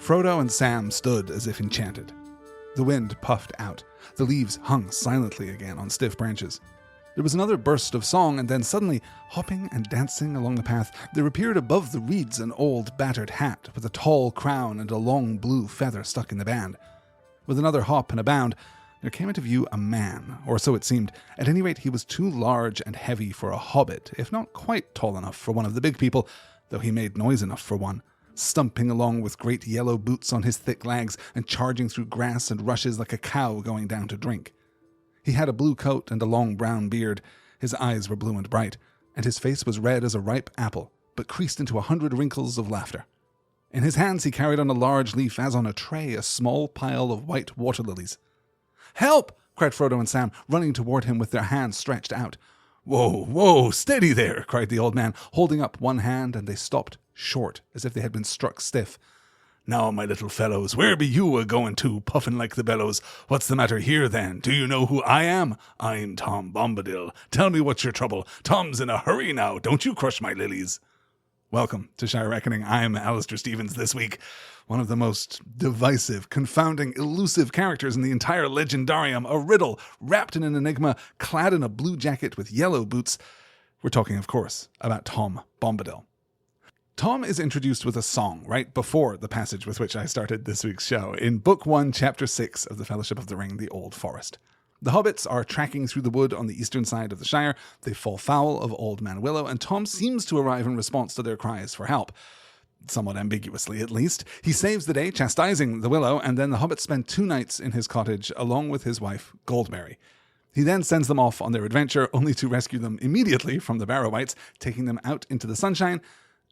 Frodo and Sam stood as if enchanted. The wind puffed out. The leaves hung silently again on stiff branches. There was another burst of song, and then suddenly, hopping and dancing along the path, there appeared above the reeds an old battered hat with a tall crown and a long blue feather stuck in the band. With another hop and a bound, there came into view a man, or so it seemed. At any rate, he was too large and heavy for a hobbit, if not quite tall enough for one of the big people, though he made noise enough for one, stumping along with great yellow boots on his thick legs and charging through grass and rushes like a cow going down to drink. He had a blue coat and a long brown beard. His eyes were blue and bright, and his face was red as a ripe apple, but creased into 100 wrinkles of laughter. In his hands he carried on a large leaf, as on a tray, a small pile of white water lilies. "Help!" cried Frodo and Sam, running toward him with their hands stretched out. "Whoa, whoa, steady there!" cried the old man, holding up one hand, and they stopped short, as if they had been struck stiff. "Now, my little fellows, where be you a-going to, puffin' like the bellows? What's the matter here, then? Do you know who I am? I'm Tom Bombadil. Tell me what's your trouble. Tom's in a hurry now. Don't you crush my lilies." Welcome to Shire Reckoning. I'm Alistair Stevens this week. One of the most divisive, confounding, elusive characters in the entire legendarium, a riddle, wrapped in an enigma, clad in a blue jacket with yellow boots. We're talking, of course, about Tom Bombadil. Tom is introduced with a song right before the passage with which I started this week's show, in Book 1, Chapter 6 of The Fellowship of the Ring, The Old Forest. The hobbits are tracking through the wood on the eastern side of the Shire. They fall foul of Old Man Willow, and Tom seems to arrive in response to their cries for help. Somewhat ambiguously, at least. He saves the day, chastising the Willow, and then the hobbits spend 2 nights in his cottage, along with his wife, Goldberry. He then sends them off on their adventure, only to rescue them immediately from the Barrow-wights, taking them out into the sunshine,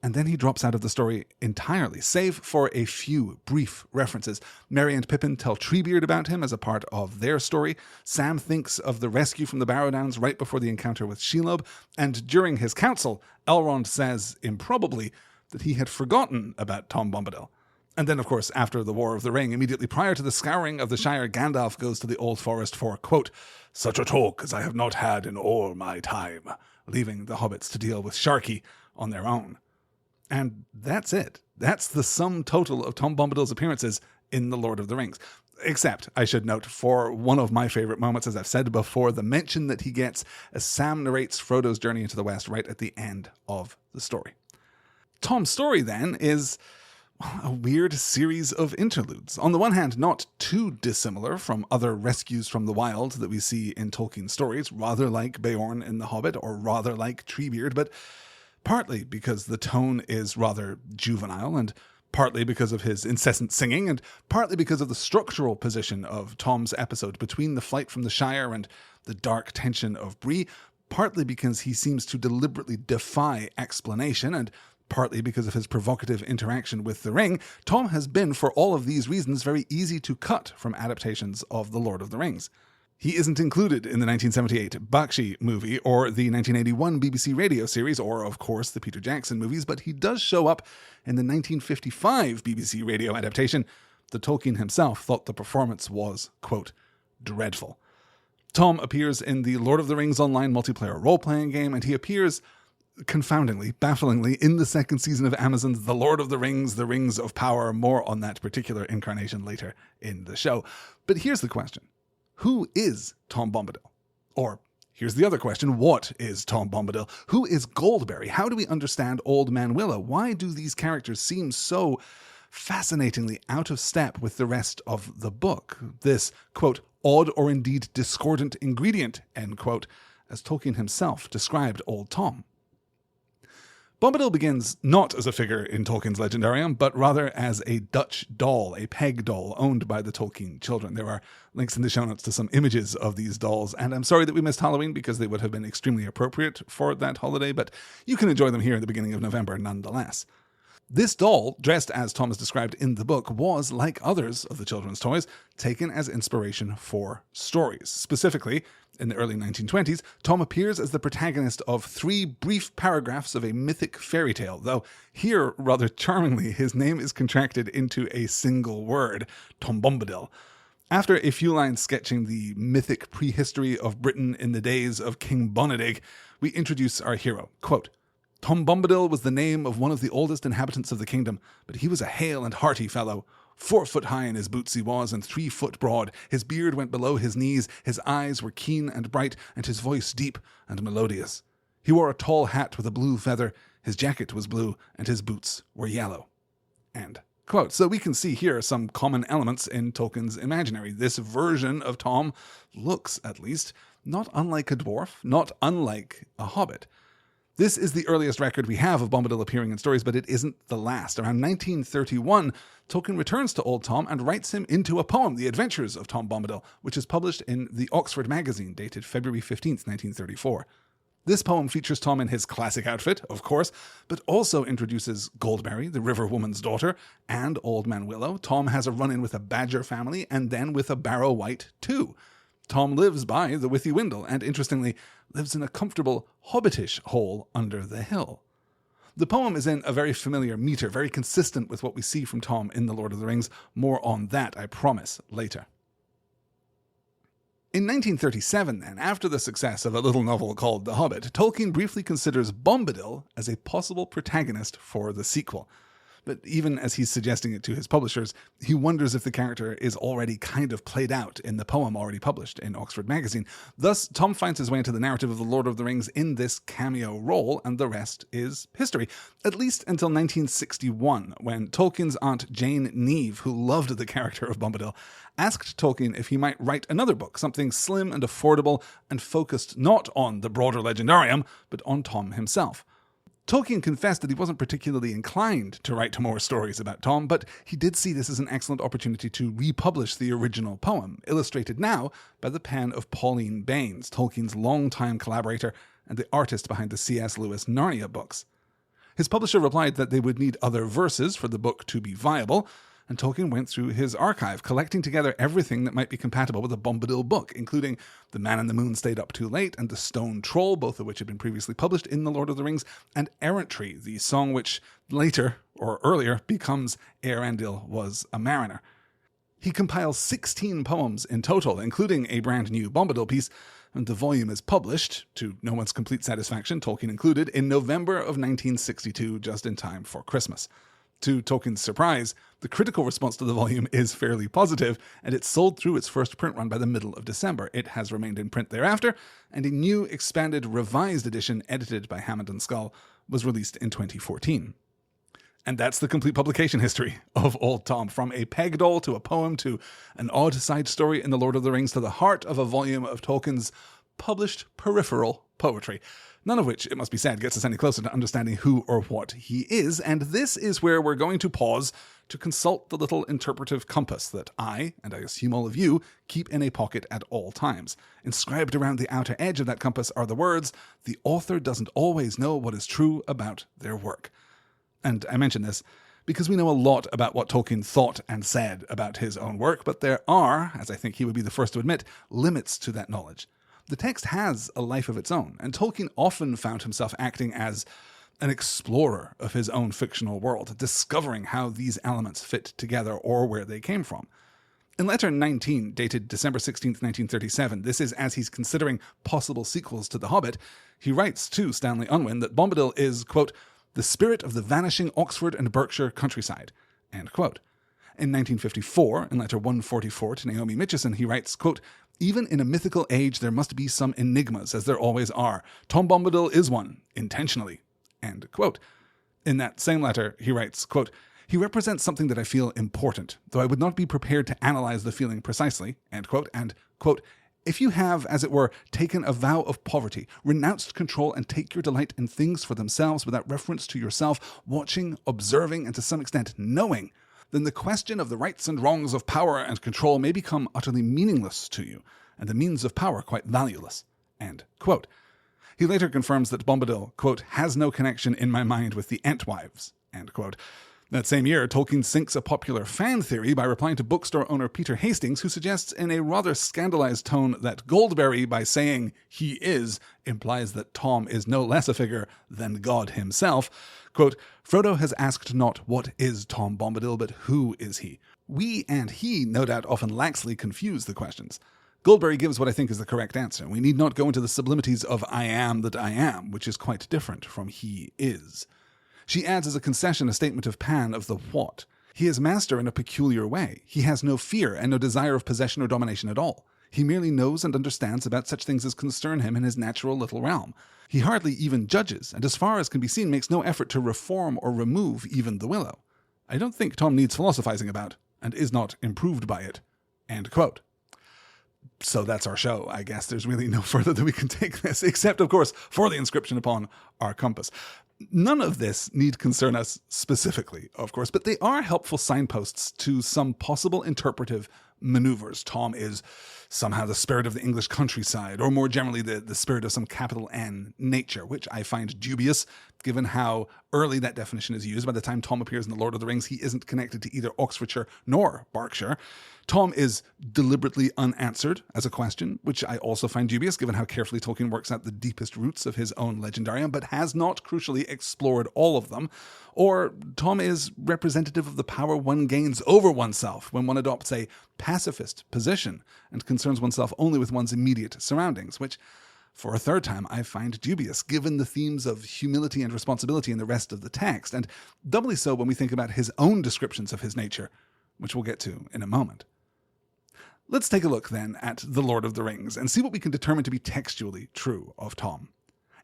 and then he drops out of the story entirely, save for a few brief references. Merry and Pippin tell Treebeard about him as a part of their story. Sam thinks of the rescue from the Barrow Downs right before the encounter with Shelob, and during his council, Elrond says, improbably, that he had forgotten about Tom Bombadil. And then, of course, after the War of the Ring, immediately prior to the scouring of the Shire, Gandalf goes to the Old Forest for, quote, "such a talk as I have not had in all my time," leaving the hobbits to deal with Sharky on their own. And that's it. That's the sum total of Tom Bombadil's appearances in The Lord of the Rings. Except, I should note, for one of my favorite moments, as I've said before, the mention that he gets as Sam narrates Frodo's journey into the West right at the end of the story. Tom's story, then, is a weird series of interludes. On the one hand, not too dissimilar from other rescues from the wild that we see in Tolkien stories, rather like Beorn in The Hobbit, or rather like Treebeard, but partly because the tone is rather juvenile, and partly because of his incessant singing, and partly because of the structural position of Tom's episode between the flight from the Shire and the dark tension of Bree, partly because he seems to deliberately defy explanation, and partly because of his provocative interaction with the ring. Tom has been, for all of these reasons, very easy to cut from adaptations of The Lord of the Rings. He isn't included in the 1978 Bakshi movie or the 1981 BBC radio series or, of course, the Peter Jackson movies, but he does show up in the 1955 BBC radio adaptation. The Tolkien himself thought the performance was, quote, dreadful. Tom appears in the Lord of the Rings Online multiplayer role-playing game, and he appears, confoundingly, bafflingly, in the second season of Amazon's The Lord of the Rings, The Rings of Power. More on that particular incarnation later in the show. But here's the question. Who is Tom Bombadil? Or, here's the other question, what is Tom Bombadil? Who is Goldberry? How do we understand Old Man Willow? Why do these characters seem so fascinatingly out of step with the rest of the book? This, quote, odd or indeed discordant ingredient, end quote, as Tolkien himself described Old Tom. Bombadil begins not as a figure in Tolkien's Legendarium, but rather as a Dutch doll, a peg doll owned by the Tolkien children. There are links in the show notes to some images of these dolls, and I'm sorry that we missed Halloween because they would have been extremely appropriate for that holiday, but you can enjoy them here at the beginning of November nonetheless. This doll, dressed as Tom is described in the book, was, like others of the children's toys, taken as inspiration for stories. Specifically, in the early 1920s, Tom appears as the protagonist of 3 brief paragraphs of a mythic fairy tale, though here, rather charmingly, his name is contracted into a single word, Tom Bombadil. After a few lines sketching the mythic prehistory of Britain in the days of King Bonadig, we introduce our hero, quote, "Tom Bombadil was the name of one of the oldest inhabitants of the kingdom, but he was a hale and hearty fellow. 4 foot high in his boots he was, and 3 foot broad. His beard went below his knees, his eyes were keen and bright, and his voice deep and melodious. He wore a tall hat with a blue feather, his jacket was blue, and his boots were yellow. End quote. So we can see here some common elements in Tolkien's imaginary. This version of Tom looks, at least, not unlike a dwarf, not unlike a hobbit. This is the earliest record we have of Bombadil appearing in stories, but it isn't the last. Around 1931, Tolkien returns to Old Tom and writes him into a poem, The Adventures of Tom Bombadil, which is published in the Oxford Magazine, dated February 15th, 1934. This poem features Tom in his classic outfit, of course, but also introduces Goldberry, the river woman's daughter, and Old Man Willow. Tom has a run-in with a badger family, and then with a Barrow Wight, too. Tom lives by the Withy Windle, and interestingly, lives in a comfortable hobbitish hole under the hill. The poem is in a very familiar meter, very consistent with what we see from Tom in The Lord of the Rings. More on that, I promise, later. In 1937, then, after the success of a little novel called The Hobbit, Tolkien briefly considers Bombadil as a possible protagonist for the sequel. But even as he's suggesting it to his publishers, he wonders if the character is already kind of played out in the poem already published in Oxford Magazine. Thus, Tom finds his way into the narrative of The Lord of the Rings in this cameo role, and the rest is history. At least until 1961, when Tolkien's aunt Jane Neve, who loved the character of Bombadil, asked Tolkien if he might write another book, something slim and affordable and focused not on the broader legendarium, but on Tom himself. Tolkien confessed that he wasn't particularly inclined to write more stories about Tom, but he did see this as an excellent opportunity to republish the original poem, illustrated now by the pen of Pauline Baynes, Tolkien's longtime collaborator and the artist behind the C.S. Lewis Narnia books. His publisher replied that they would need other verses for the book to be viable, and Tolkien went through his archive, collecting together everything that might be compatible with a Bombadil book, including The Man in the Moon Stayed Up Too Late and The Stone Troll, both of which had been previously published in The Lord of the Rings, and Errantry, the song which later, or earlier, becomes Eärendil Was a Mariner. He compiles 16 poems in total, including a brand new Bombadil piece, and the volume is published, to no one's complete satisfaction, Tolkien included, in November of 1962, just in time for Christmas. To Tolkien's surprise, the critical response to the volume is fairly positive, and it sold through its first print run by the middle of December. It has remained in print thereafter, and a new, expanded, revised edition edited by Hammond and Scull was released in 2014. And that's the complete publication history of Old Tom, from a peg doll to a poem to an odd side story in The Lord of the Rings to the heart of a volume of Tolkien's published peripheral poetry. None of which, it must be said, gets us any closer to understanding who or what he is, and this is where we're going to pause to consult the little interpretive compass that I, and I assume all of you, keep in a pocket at all times. Inscribed around the outer edge of that compass are the words, "The author doesn't always know what is true about their work." And I mention this because we know a lot about what Tolkien thought and said about his own work, but there are, as I think he would be the first to admit, limits to that knowledge. The text has a life of its own, and Tolkien often found himself acting as an explorer of his own fictional world, discovering how these elements fit together or where they came from. In letter 19, dated December 16th, 1937, this is as he's considering possible sequels to The Hobbit, he writes to Stanley Unwin that Bombadil is, quote, "the spirit of the vanishing Oxford and Berkshire countryside," end quote. In 1954, in letter 144 to Naomi Mitchison, he writes, quote, "Even in a mythical age, there must be some enigmas, as there always are. Tom Bombadil is one, intentionally," end quote. In that same letter, he writes, quote, "He represents something that I feel important, though I would not be prepared to analyze the feeling precisely," end quote, and, quote, "If you have, as it were, taken a vow of poverty, renounced control, and take your delight in things for themselves without reference to yourself, watching, observing, and to some extent knowing, then the question of the rights and wrongs of power and control may become utterly meaningless to you, and the means of power quite valueless," end quote. He later confirms that Bombadil, quote, "has no connection in my mind with the Entwives," end quote. That same year, Tolkien sinks a popular fan theory by replying to bookstore owner Peter Hastings, who suggests in a rather scandalized tone that Goldberry, by saying "he is," implies that Tom is no less a figure than God himself. Quote, "Frodo has asked not what is Tom Bombadil, but who is he? We and he no doubt often laxly confuse the questions. Goldberry gives what I think is the correct answer. We need not go into the sublimities of I am that I am, which is quite different from he is." She adds as a concession a statement of Pan of the what. He is master in a peculiar way. He has no fear and no desire of possession or domination at all. He merely knows and understands about such things as concern him in his natural little realm. He hardly even judges, and as far as can be seen, makes no effort to reform or remove even the willow. I don't think Tom needs philosophizing about, and is not improved by it." End quote. So that's our show. I guess there's really no further that we can take this, except, of course, for the inscription upon our compass. None of this need concern us specifically, of course, but they are helpful signposts to some possible interpretive maneuvers. Tom is somehow the spirit of the English countryside, or more generally the spirit of some capital N nature, which I find dubious, given how early that definition is used. By the time Tom appears in The Lord of the Rings, he isn't connected to either Oxfordshire nor Berkshire. Tom is deliberately unanswered as a question, which I also find dubious, given how carefully Tolkien works out the deepest roots of his own legendarium, but has not crucially explored all of them. Or Tom is representative of the power one gains over oneself when one adopts a pacifist position and concerns oneself only with one's immediate surroundings, which, for a third time, I find dubious, given the themes of humility and responsibility in the rest of the text, and doubly so when we think about his own descriptions of his nature, which we'll get to in a moment. Let's take a look, then, at The Lord of the Rings and see what we can determine to be textually true of Tom.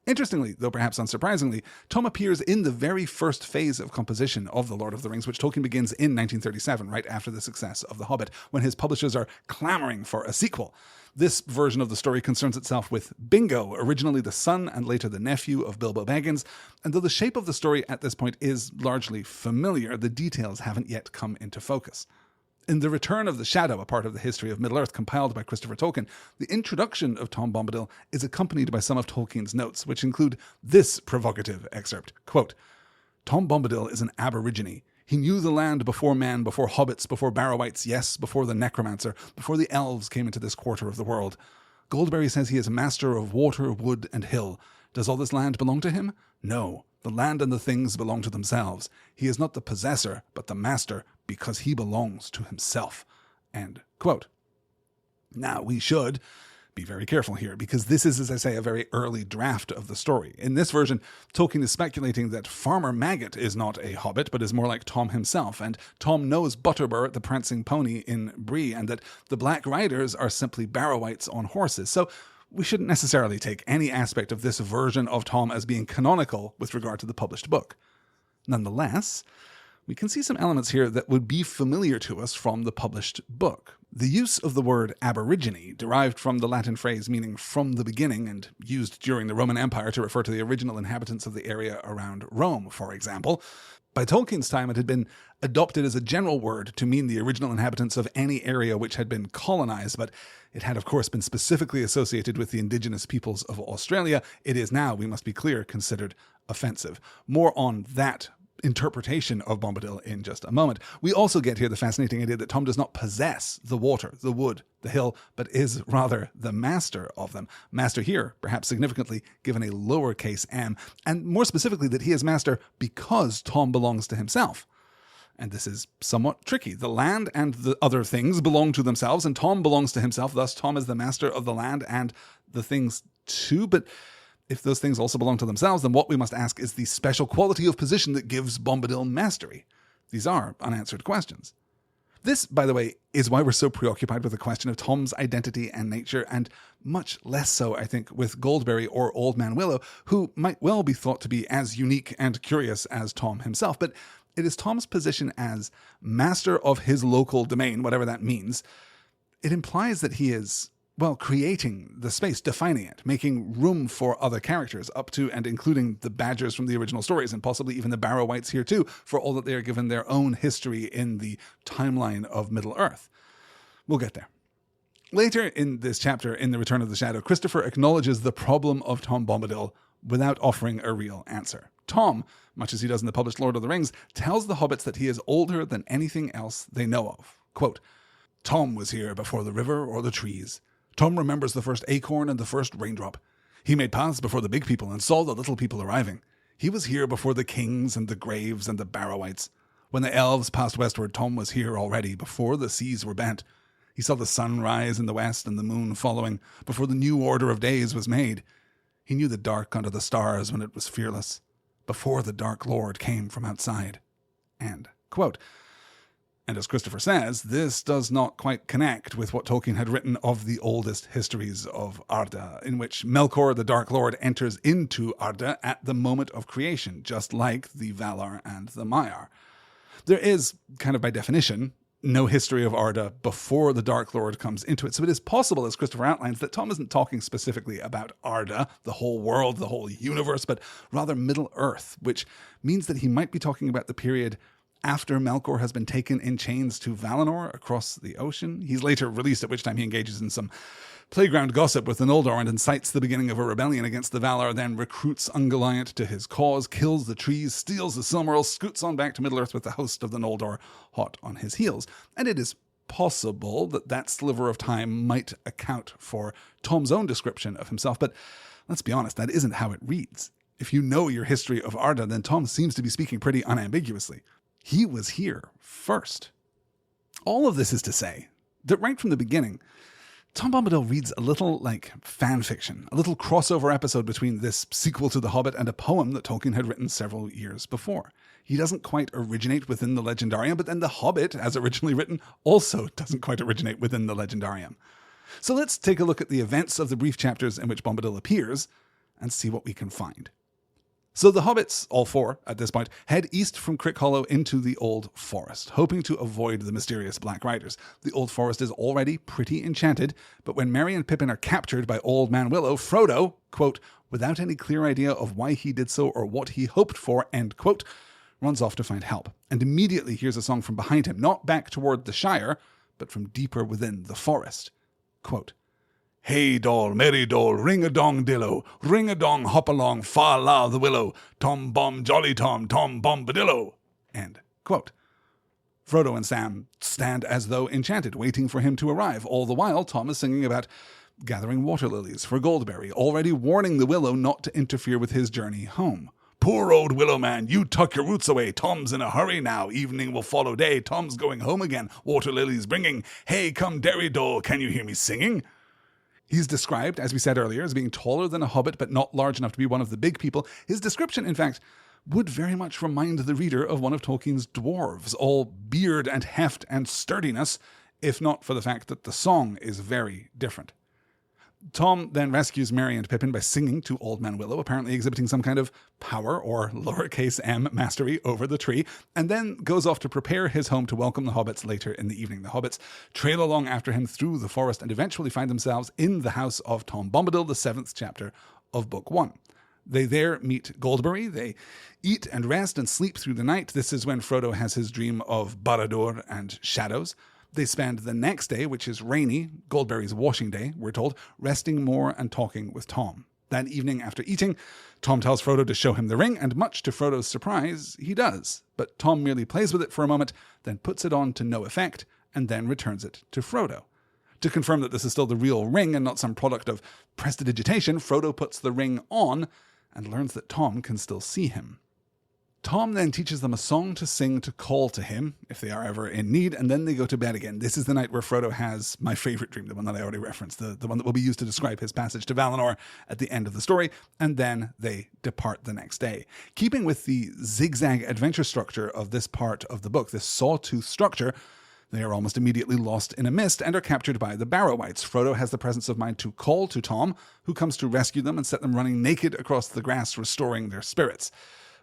Interestingly, though perhaps unsurprisingly, Tom appears in the very first phase of composition of The Lord of the Rings, which Tolkien begins in 1937, right after the success of The Hobbit, when his publishers are clamoring for a sequel. This version of the story concerns itself with Bingo, originally the son and later the nephew of Bilbo Baggins, and though the shape of the story at this point is largely familiar, the details haven't yet come into focus. In The Return of the Shadow, a part of the history of Middle-earth compiled by Christopher Tolkien, the introduction of Tom Bombadil is accompanied by some of Tolkien's notes, which include this provocative excerpt, quote, "Tom Bombadil is an aborigine. He knew the land before man, before hobbits, before Barrow-wights, yes, before the necromancer, before the elves came into this quarter of the world. Goldberry says he is master of water, wood, and hill. Does all this land belong to him? No. The land and the things belong to themselves. He is not the possessor, but the master, because he belongs to himself." End quote. Now, we should be very careful here, because this is, as I say, a very early draft of the story. In this version, Tolkien is speculating that Farmer Maggot is not a hobbit, but is more like Tom himself, and Tom knows Butterbur, the prancing pony in Bree, and that the Black Riders are simply Barrow-wights on horses. So we shouldn't necessarily take any aspect of this version of Tom as being canonical with regard to the published book. Nonetheless, we can see some elements here that would be familiar to us from the published book. The use of the word aborigine, derived from the Latin phrase meaning from the beginning and used during the Roman Empire to refer to the original inhabitants of the area around Rome, for example. By Tolkien's time, it had been adopted as a general word to mean the original inhabitants of any area which had been colonized, but it had, of course, been specifically associated with the indigenous peoples of Australia. It is now, we must be clear, considered offensive. More on that interpretation of Bombadil in just a moment. We also get here the fascinating idea that Tom does not possess the water, the wood, the hill, but is rather the master of them. Master here, perhaps significantly, given a lowercase m, and more specifically that he is master because Tom belongs to himself. And this is somewhat tricky. The land and the other things belong to themselves, and Tom belongs to himself. Thus, Tom is the master of the land and the things too. But if those things also belong to themselves, then what we must ask is the special quality of position that gives Bombadil mastery. These are unanswered questions. This, by the way, is why we're so preoccupied with the question of Tom's identity and nature, and much less so, I think, with Goldberry or Old Man Willow, who might well be thought to be as unique and curious as Tom himself. But it is Tom's position as master of his local domain, whatever that means. It implies that he is, well, creating the space, defining it, making room for other characters, up to and including the Badgers from the original stories, and possibly even the Barrow-wights here too, for all that they are given their own history in the timeline of Middle-earth. We'll get there. Later in this chapter, in The Return of the Shadow, Christopher acknowledges the problem of Tom Bombadil without offering a real answer. Tom, much as he does in the published Lord of the Rings, tells the hobbits that he is older than anything else they know of. Quote, "Tom was here before the river or the trees. Tom remembers the first acorn and the first raindrop. He made paths before the big people and saw the little people arriving. He was here before the kings and the graves and the Barrow-wights. When the elves passed westward, Tom was here already, before the seas were bent. He saw the sun rise in the west and the moon following, before the new order of days was made. He knew the dark under the stars when it was fearless, before the Dark Lord came from outside." End quote. And as Christopher says, this does not quite connect with what Tolkien had written of the oldest histories of Arda, in which Melkor, the Dark Lord, enters into Arda at the moment of creation, just like the Valar and the Maiar. There is, kind of by definition, no history of Arda before the Dark Lord comes into it. So it is possible, as Christopher outlines, that Tom isn't talking specifically about Arda, the whole world, the whole universe, but rather Middle-earth, which means that he might be talking about the period after Melkor has been taken in chains to Valinor across the ocean. He's later released, at which time he engages in some playground gossip with the Noldor and incites the beginning of a rebellion against the Valar, then recruits Ungoliant to his cause, kills the trees, steals the Silmarils, scoots on back to Middle-earth with the host of the Noldor hot on his heels. And it is possible that that sliver of time might account for Tom's own description of himself, but let's be honest, that isn't how it reads. If you know your history of Arda, then Tom seems to be speaking pretty unambiguously. He was here first. All of this is to say that right from the beginning, Tom Bombadil reads a little like fan fiction, a little crossover episode between this sequel to The Hobbit and a poem that Tolkien had written several years before. He doesn't quite originate within the Legendarium, but then The Hobbit, as originally written, also doesn't quite originate within the Legendarium. So let's take a look at the events of the brief chapters in which Bombadil appears and see what we can find. So the hobbits, all four at this point, head east from Crick Hollow into the Old Forest, hoping to avoid the mysterious Black Riders. The Old Forest is already pretty enchanted, but when Merry and Pippin are captured by Old Man Willow, Frodo, quote, without any clear idea of why he did so or what he hoped for, end quote, runs off to find help, and immediately hears a song from behind him, not back toward the Shire, but from deeper within the forest. Quote, hey doll, merry doll, ring-a-dong dillo, ring-a-dong hop along, fa la the willow, Tom Bom jolly Tom, Tom Bombadillo. End quote. Frodo and Sam stand as though enchanted, waiting for him to arrive. All the while, Tom is singing about gathering water lilies for Goldberry, already warning the willow not to interfere with his journey home. Poor old willow man, you tuck your roots away. Tom's in a hurry now. Evening will follow day. Tom's going home again. Water lilies bringing. Hey, come derry doll, can you hear me singing? He's described, as we said earlier, as being taller than a hobbit, but not large enough to be one of the big people. His description, in fact, would very much remind the reader of one of Tolkien's dwarves, all beard and heft and sturdiness, if not for the fact that the song is very different. Tom then rescues Merry and Pippin by singing to Old Man Willow, apparently exhibiting some kind of power or lowercase m mastery over the tree, and then goes off to prepare his home to welcome the hobbits later in the evening. The hobbits trail along after him through the forest and eventually find themselves in the house of Tom Bombadil, the 7th chapter of Book 1. They there meet Goldberry. They eat and rest and sleep through the night. This is when Frodo has his dream of Barad-dûr and shadows. They spend the next day, which is rainy, Goldberry's washing day, we're told, resting more and talking with Tom. That evening after eating, Tom tells Frodo to show him the ring, and much to Frodo's surprise, he does. But Tom merely plays with it for a moment, then puts it on to no effect, and then returns it to Frodo. To confirm that this is still the real ring and not some product of prestidigitation, Frodo puts the ring on and learns that Tom can still see him. Tom then teaches them a song to sing to call to him, if they are ever in need, and then they go to bed again. This is the night where Frodo has my favorite dream, the one that I already referenced, the one that will be used to describe his passage to Valinor at the end of the story, and then they depart the next day. Keeping with the zigzag adventure structure of this part of the book, this sawtooth structure, they are almost immediately lost in a mist and are captured by the Barrow-wights. Frodo has the presence of mind to call to Tom, who comes to rescue them and set them running naked across the grass, restoring their spirits.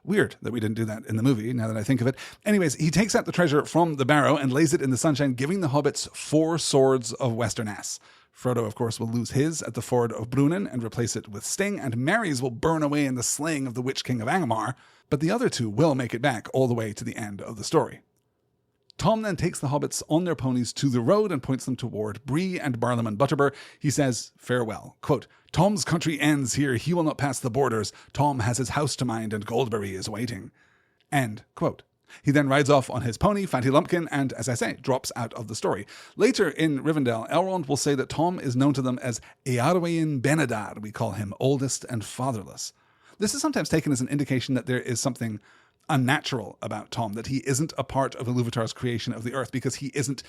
Weird that we didn't do that in the movie, now that I think of it. Anyways, he takes out the treasure from the barrow and lays it in the sunshine, giving the hobbits 4 swords of Westernesse. Frodo, of course, will lose his at the ford of Brunnen and replace it with Sting, and Merry's will burn away in the slaying of the Witch King of Angmar, but the other 2 will make it back all the way to the end of the story. Tom then takes the hobbits on their ponies to the road and points them toward Bree and Barlam and Butterbur. He says, farewell. Quote, Tom's country ends here. He will not pass the borders. Tom has his house to mind and Goldberry is waiting. End quote. He then rides off on his pony, Fatty Lumpkin, and, as I say, drops out of the story. Later in Rivendell, Elrond will say that Tom is known to them as Earwain Benedar, we call him, oldest and fatherless. This is sometimes taken as an indication that there is something unnatural about Tom, that he isn't a part of Ilúvatar's creation of the earth because he isn't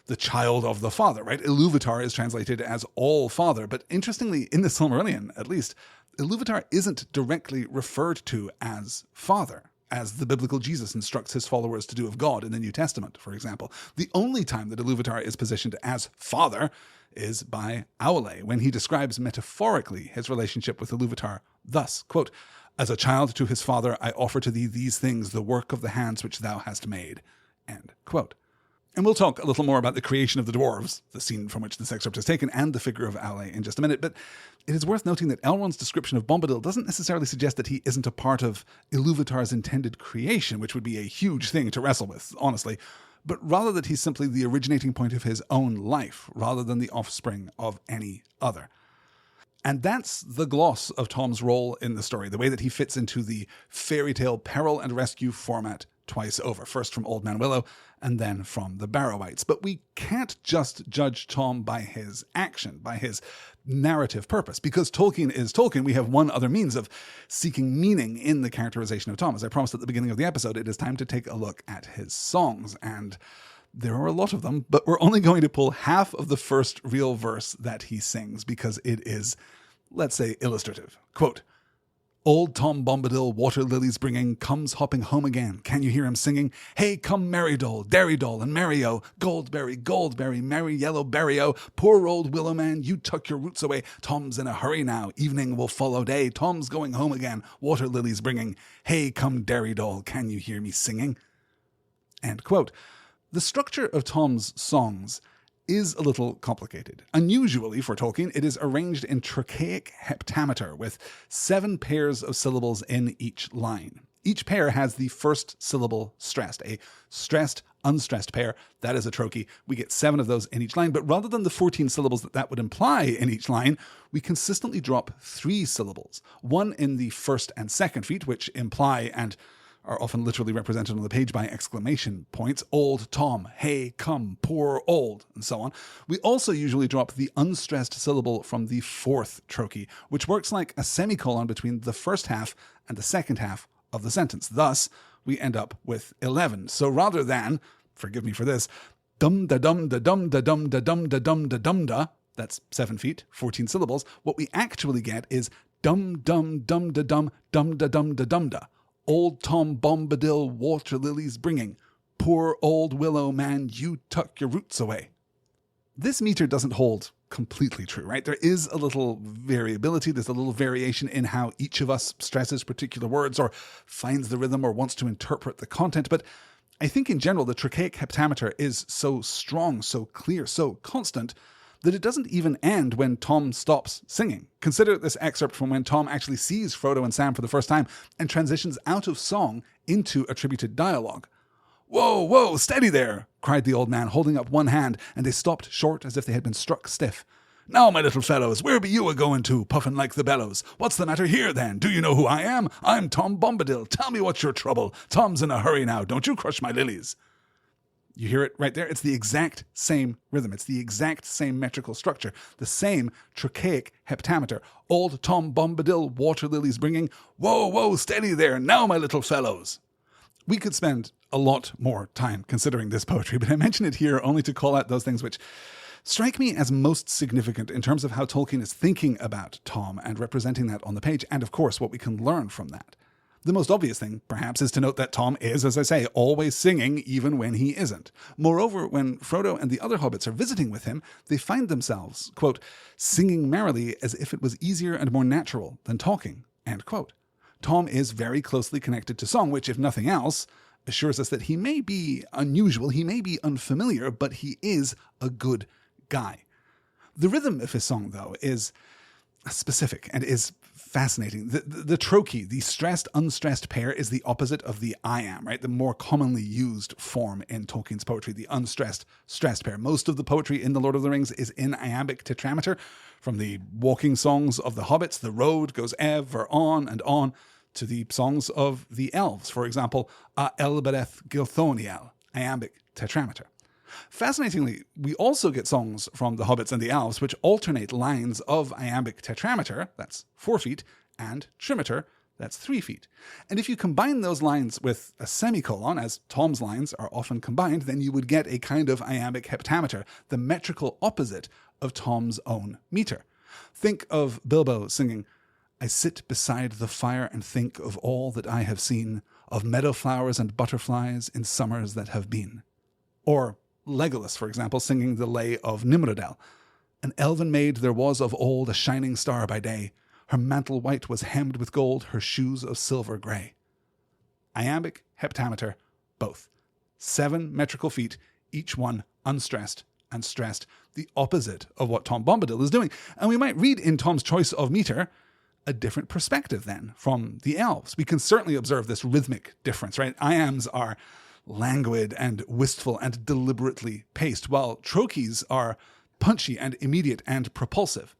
the child of the father, right? Ilúvatar is translated as all father, but interestingly, in the Silmarillion, at least, Ilúvatar isn't directly referred to as father. as the biblical Jesus instructs his followers to do of God in the New Testament, for example. The only time that Iluvatar is positioned as father is by Aule, when he describes metaphorically his relationship with Iluvatar thus, quote, "As a child to his father, I offer to thee these things, the work of the hands which thou hast made," end quote. And we'll talk a little more about the creation of the dwarves, the scene from which this excerpt is taken, and the figure of Aule in just a minute, but it is worth noting that Elrond's description of Bombadil doesn't necessarily suggest that he isn't a part of Iluvatar's intended creation, which would be a huge thing to wrestle with, honestly, but rather that he's simply the originating point of his own life, rather than the offspring of any other. And that's the gloss of Tom's role in the story, the way that he fits into the fairy tale peril and rescue format twice over, first from Old Man Willow and then from the Barrow-wights. But we can't just judge Tom by his action, by his narrative purpose. Because Tolkien is Tolkien, we have one other means of seeking meaning in the characterization of Tom. As I promised at the beginning of the episode, it is time to take a look at his songs, and there are a lot of them, but we're only going to pull half of the first real verse that he sings because it is, let's say, illustrative. Quote, "Old Tom Bombadil, water lilies bringing, comes hopping home again. Can you hear him singing? Hey, come Merrydoll, Derrydoll, and Merry-O, Goldberry, Goldberry, merry yellow berry-o. Poor old willow man, you tuck your roots away. Tom's in a hurry now, evening will follow day. Tom's going home again, water lilies bringing. Hey, come Derrydoll, can you hear me singing?" End quote. The structure of Tom's songs is a little complicated. Unusually for Tolkien, it is arranged in trochaic heptameter with 7 pairs of syllables in each line. Each pair has the first syllable stressed, a stressed, unstressed pair. That is a trochee. We get 7 of those in each line, but rather than the 14 syllables that would imply in each line, we consistently drop 3 syllables, one in the first and second feet, which imply and are often literally represented on the page by exclamation points, old Tom, hey, come, poor old, and so on. We also usually drop the unstressed syllable from the 4th trochee, which works like a semicolon between the first half and the second half of the sentence. Thus, we end up with 11. So rather than, forgive me for this, dum-da-dum-da-dum-da-dum-da-dum-da-dum-da, that's 7 feet, 14 syllables, what we actually get is dum-dum-dum-da-dum-dum-da-dum-da-dum-da. Old Tom Bombadil, water lilies bringing. Poor old willow man, you tuck your roots away. This meter doesn't hold completely true, right? There is a little variability. There's a little variation in how each of us stresses particular words or finds the rhythm or wants to interpret the content. But I think in general, the trochaic heptameter is so strong, so clear, so constant that it doesn't even end when Tom stops singing. Consider this excerpt from when Tom actually sees Frodo and Sam for the first time and transitions out of song into attributed dialogue. "Whoa, whoa, steady there," cried the old man, holding up one hand, and they stopped short as if they had been struck stiff. "Now, my little fellows, where be you a-going to, puffin' like the bellows? What's the matter here, then? Do you know who I am? I'm Tom Bombadil. Tell me what's your trouble. Tom's in a hurry now. Don't you crush my lilies." You hear it right there? It's the exact same rhythm. It's the exact same metrical structure. The same trochaic heptameter. Old Tom Bombadil, water lilies bringing. Whoa, whoa, steady there. Now, my little fellows. We could spend a lot more time considering this poetry, but I mention it here only to call out those things which strike me as most significant in terms of how Tolkien is thinking about Tom and representing that on the page, and of course what we can learn from that. The most obvious thing, perhaps, is to note that Tom is, as I say, always singing even when he isn't. Moreover, when Frodo and the other hobbits are visiting with him, they find themselves, quote, "singing merrily as if it was easier and more natural than talking," end quote. Tom is very closely connected to song, which, if nothing else, assures us that he may be unusual, he may be unfamiliar, but he is a good guy. The rhythm of his song, though, is specific and is fascinating. The trochee, the stressed, unstressed pair, is the opposite of the iamb, right? The more commonly used form in Tolkien's poetry, the unstressed, stressed pair. Most of the poetry in The Lord of the Rings is in iambic tetrameter. From the walking songs of the hobbits, the road goes ever on and on, to the songs of the elves, for example, A Elbereth Gilthoniel, iambic tetrameter. Fascinatingly, we also get songs from the hobbits and the elves which alternate lines of iambic tetrameter, that's 4 feet, and trimeter, that's 3 feet. And if you combine those lines with a semicolon, as Tom's lines are often combined, then you would get a kind of iambic heptameter, the metrical opposite of Tom's own meter. Think of Bilbo singing, I sit beside the fire and think of all that I have seen, of meadow flowers and butterflies in summers that have been. Or Legolas, for example, singing the lay of Nimrodel. An elven maid there was of old, a shining star by day. Her mantle white was hemmed with gold, her shoes of silver grey. Iambic, heptameter, both. 7 metrical feet, each one unstressed and stressed, the opposite of what Tom Bombadil is doing. And we might read in Tom's choice of meter a different perspective then from the elves. We can certainly observe this rhythmic difference, right? Iams are languid and wistful and deliberately paced, while trochees are punchy and immediate and propulsive.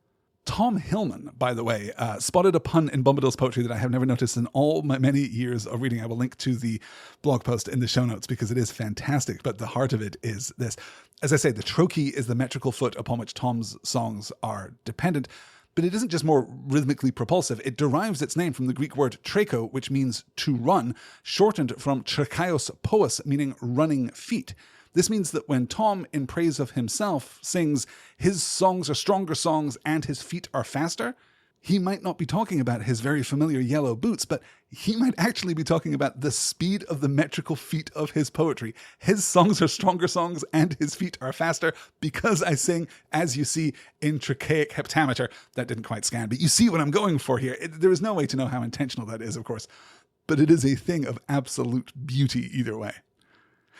Tom Hillman, by the way, spotted a pun in Bombadil's poetry that I have never noticed in all my many years of reading. I will link to the blog post in the show notes because it is fantastic, but the heart of it is this. As I say, the trochee is the metrical foot upon which Tom's songs are dependent, but it isn't just more rhythmically propulsive. It derives its name from the Greek word treko, which means to run, shortened from trakaios poos, meaning running feet. This means that when Tom, in praise of himself, sings, his songs are stronger songs and his feet are faster, he might not be talking about his very familiar yellow boots, but he might actually be talking about the speed of the metrical feet of his poetry. His songs are stronger songs and his feet are faster because I sing, as you see, in tracheic heptameter. That didn't quite scan, but you see what I'm going for here. There is no way to know how intentional that is, of course, but it is a thing of absolute beauty either way.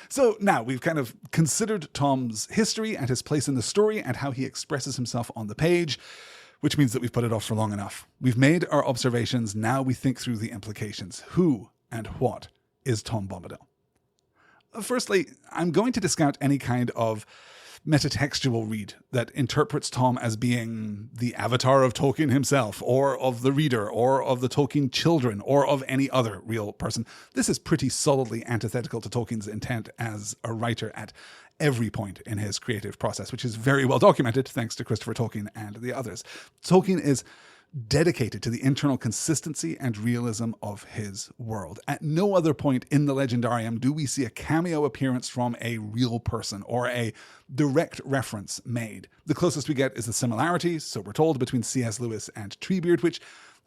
So now we've kind of considered Tom's history and his place in the story and how he expresses himself on the page, which means that we've put it off for long enough. We've made our observations, now we think through the implications. Who and what is Tom Bombadil? Firstly, I'm going to discount any kind of metatextual read that interprets Tom as being the avatar of Tolkien himself, or of the reader, or of the Tolkien children, or of any other real person. This is pretty solidly antithetical to Tolkien's intent as a writer at every point in his creative process, which is very well documented thanks to Christopher Tolkien and the others. Tolkien is dedicated to the internal consistency and realism of his world. At no other point in the Legendarium do we see a cameo appearance from a real person or a direct reference made. The closest we get is the similarities, so we're told, between C.S. Lewis and Treebeard, which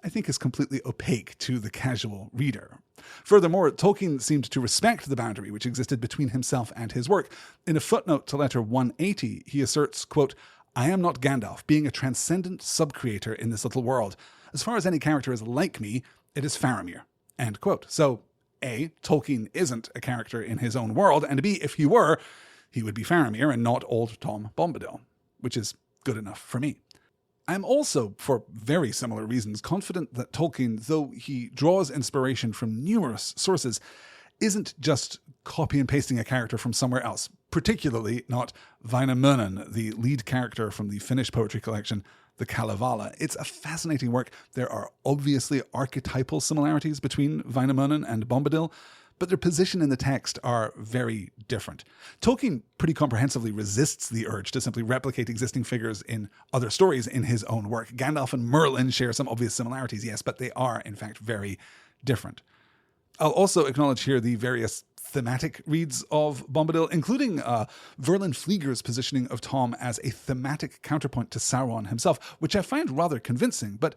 I think is completely opaque to the casual reader. Furthermore, Tolkien seemed to respect the boundary which existed between himself and his work. In a footnote to letter 180, he asserts, quote, I am not Gandalf, being a transcendent sub-creator in this little world. As far as any character is like me, it is Faramir. End quote. So, A, Tolkien isn't a character in his own world, and B, if he were, he would be Faramir and not old Tom Bombadil, which is good enough for me. I'm also, for very similar reasons, confident that Tolkien, though he draws inspiration from numerous sources, isn't just copy and pasting a character from somewhere else, particularly not Väinämöinen, the lead character from the Finnish poetry collection, the Kalevala. It's a fascinating work. There are obviously archetypal similarities between Väinämöinen and Bombadil, but their position in the text are very different. Tolkien pretty comprehensively resists the urge to simply replicate existing figures in other stories in his own work. Gandalf and Merlin share some obvious similarities, yes, but they are, in fact, very different. I'll also acknowledge here the various thematic reads of Bombadil, including Verlin Flieger's positioning of Tom as a thematic counterpoint to Sauron himself, which I find rather convincing, but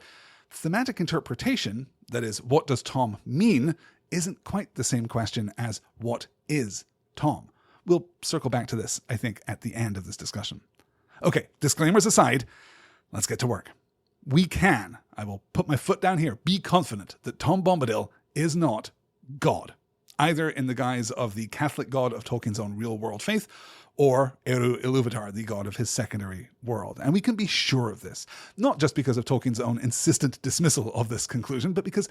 thematic interpretation, that is, what does Tom mean, isn't quite the same question as what is Tom. We'll circle back to this, I think, at the end of this discussion. Okay, disclaimers aside, let's get to work. We can, I will put my foot down here, be confident that Tom Bombadil is not God, either in the guise of the Catholic god of Tolkien's own real-world faith, or Eru Ilúvatar, the god of his secondary world. And we can be sure of this, not just because of Tolkien's own insistent dismissal of this conclusion, but because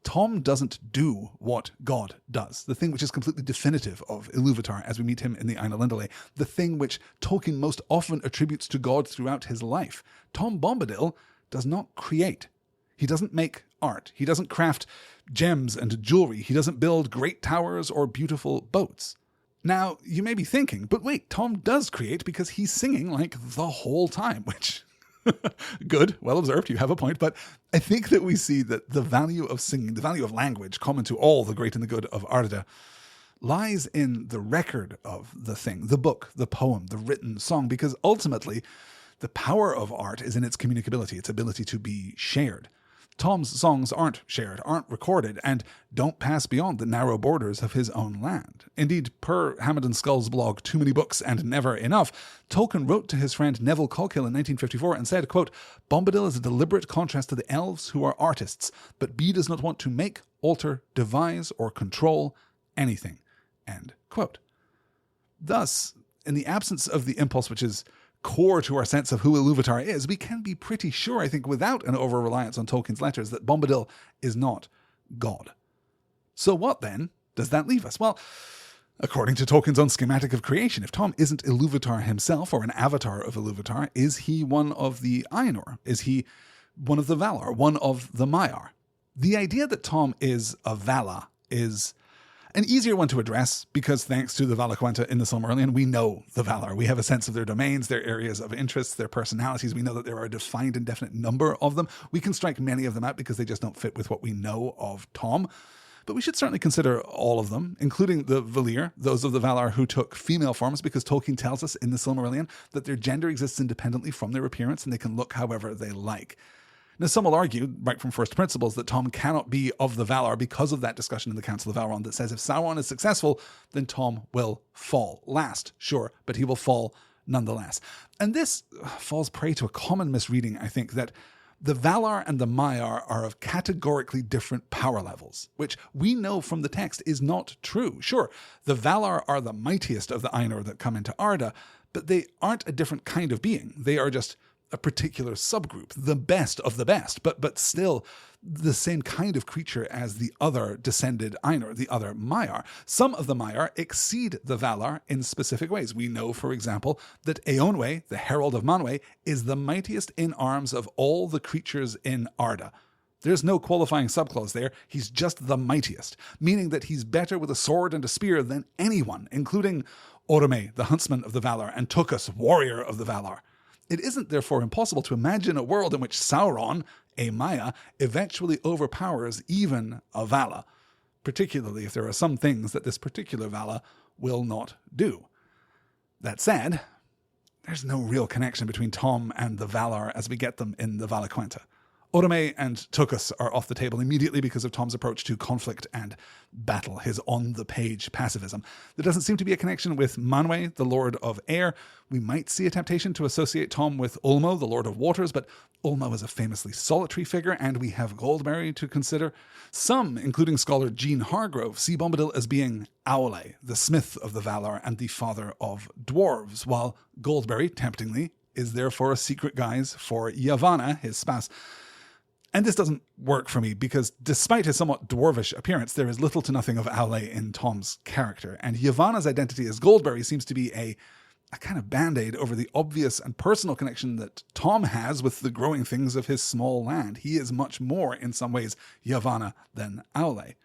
Tom doesn't do what God does, the thing which is completely definitive of Ilúvatar as we meet him in the Ainulindalë, the thing which Tolkien most often attributes to God throughout his life. Tom Bombadil does not create. He doesn't make art. He doesn't craft gems and jewelry. He doesn't build great towers or beautiful boats. Now, you may be thinking, but wait, Tom does create because he's singing like the whole time, which, good, well observed, you have a point, but I think that we see that the value of singing, the value of language, common to all the great and the good of Arda, lies in the record of the thing, the book, the poem, the written song, because ultimately the power of art is in its communicability, its ability to be shared. Tom's songs aren't shared, aren't recorded, and don't pass beyond the narrow borders of his own land. Indeed, per Hammond and Scull's blog, Too Many Books and Never Enough, Tolkien wrote to his friend Neville Colkill in 1954 and said, quote, "Bombadil is a deliberate contrast to the elves who are artists, but B does not want to make, alter, devise, or control anything." End quote. Thus, in the absence of the impulse which is core to our sense of who Iluvatar is, we can be pretty sure, I think, without an over-reliance on Tolkien's letters, that Bombadil is not God. So what, then, does that leave us? Well, according to Tolkien's own schematic of creation, if Tom isn't Iluvatar himself, or an avatar of Iluvatar, is he one of the Ainur? Is he one of the Valar? One of the Maiar? The idea that Tom is a Vala is an easier one to address because thanks to the Valaquenta in the Silmarillion, we know the Valar. We have a sense of their domains, their areas of interest, their personalities. We know that there are a defined and definite number of them. We can strike many of them out because they just don't fit with what we know of Tom. But we should certainly consider all of them, including the Valir, those of the Valar who took female forms, because Tolkien tells us in the Silmarillion that their gender exists independently from their appearance and they can look however they like. Now, some will argue, right from first principles, that Tom cannot be of the Valar because of that discussion in the Council of Elrond that says if Sauron is successful, then Tom will fall. Last, sure, but he will fall nonetheless. And this falls prey to a common misreading, I think, that the Valar and the Maiar are of categorically different power levels, which we know from the text is not true. Sure, the Valar are the mightiest of the Ainur that come into Arda, but they aren't a different kind of being. They are just a particular subgroup, the best of the best, but still the same kind of creature as the other descended Ainur, the other Maiar. Some of the Maiar exceed the Valar in specific ways. We know, for example, that Eonwe, the herald of Manwe, is the mightiest in arms of all the creatures in Arda. There's no qualifying subclause there. He's just the mightiest, meaning that he's better with a sword and a spear than anyone, including Orome, the huntsman of the Valar, and Tukas, warrior of the Valar. It isn't therefore impossible to imagine a world in which Sauron, a Maia, eventually overpowers even a Vala, particularly if there are some things that this particular Vala will not do. That said, there's no real connection between Tom and the Valar as we get them in the Valaquenta. Orome and Tukas are off the table immediately because of Tom's approach to conflict and battle, his on-the-page pacifism. There doesn't seem to be a connection with Manwe, the Lord of Air. We might see a temptation to associate Tom with Ulmo, the Lord of Waters, but Ulmo is a famously solitary figure, and we have Goldberry to consider. Some, including scholar Jean Hargrove, see Bombadil as being Aule, the smith of the Valar and the father of dwarves, while Goldberry, temptingly, is therefore a secret guise for Yavanna, his spouse. And this doesn't work for me because despite his somewhat dwarvish appearance, there is little to nothing of Aule in Tom's character. And Yavanna's identity as Goldberry seems to be a kind of band-aid over the obvious and personal connection that Tom has with the growing things of his small land. He is much more, in some ways, Yavanna than Aule.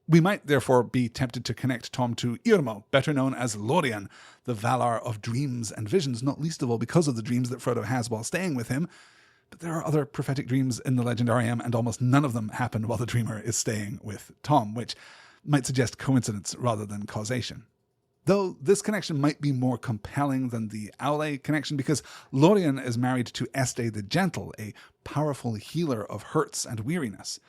We might therefore be tempted to connect Tom to Irmo, better known as Lorien, the Valar of dreams and visions, not least of all because of the dreams that Frodo has while staying with him. But there are other prophetic dreams in the Legendarium, and almost none of them happen while the dreamer is staying with Tom, which might suggest coincidence rather than causation. Though this connection might be more compelling than the Aule connection because Lorien is married to Este the Gentle, a powerful healer of hurts and weariness.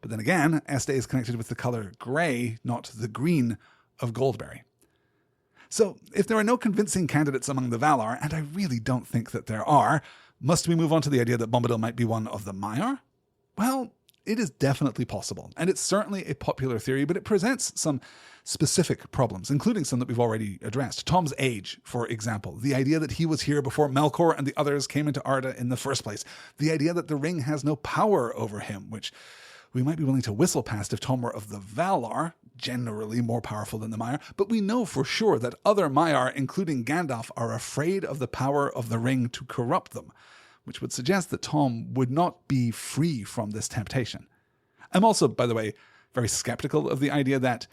But then again, Este is connected with the color grey, not the green, of Goldberry. So if there are no convincing candidates among the Valar, and I really don't think that there are, must we move on to the idea that Bombadil might be one of the Maiar? Well, it is definitely possible, and it's certainly a popular theory, but it presents some specific problems, including some that we've already addressed. Tom's age, for example, the idea that he was here before Melkor and the others came into Arda in the first place, the idea that the ring has no power over him, which we might be willing to whistle past if Tom were of the Valar, generally more powerful than the Maiar, but we know for sure that other Maiar, including Gandalf, are afraid of the power of the ring to corrupt them, which would suggest that Tom would not be free from this temptation. I'm also, by the way, very skeptical of the idea that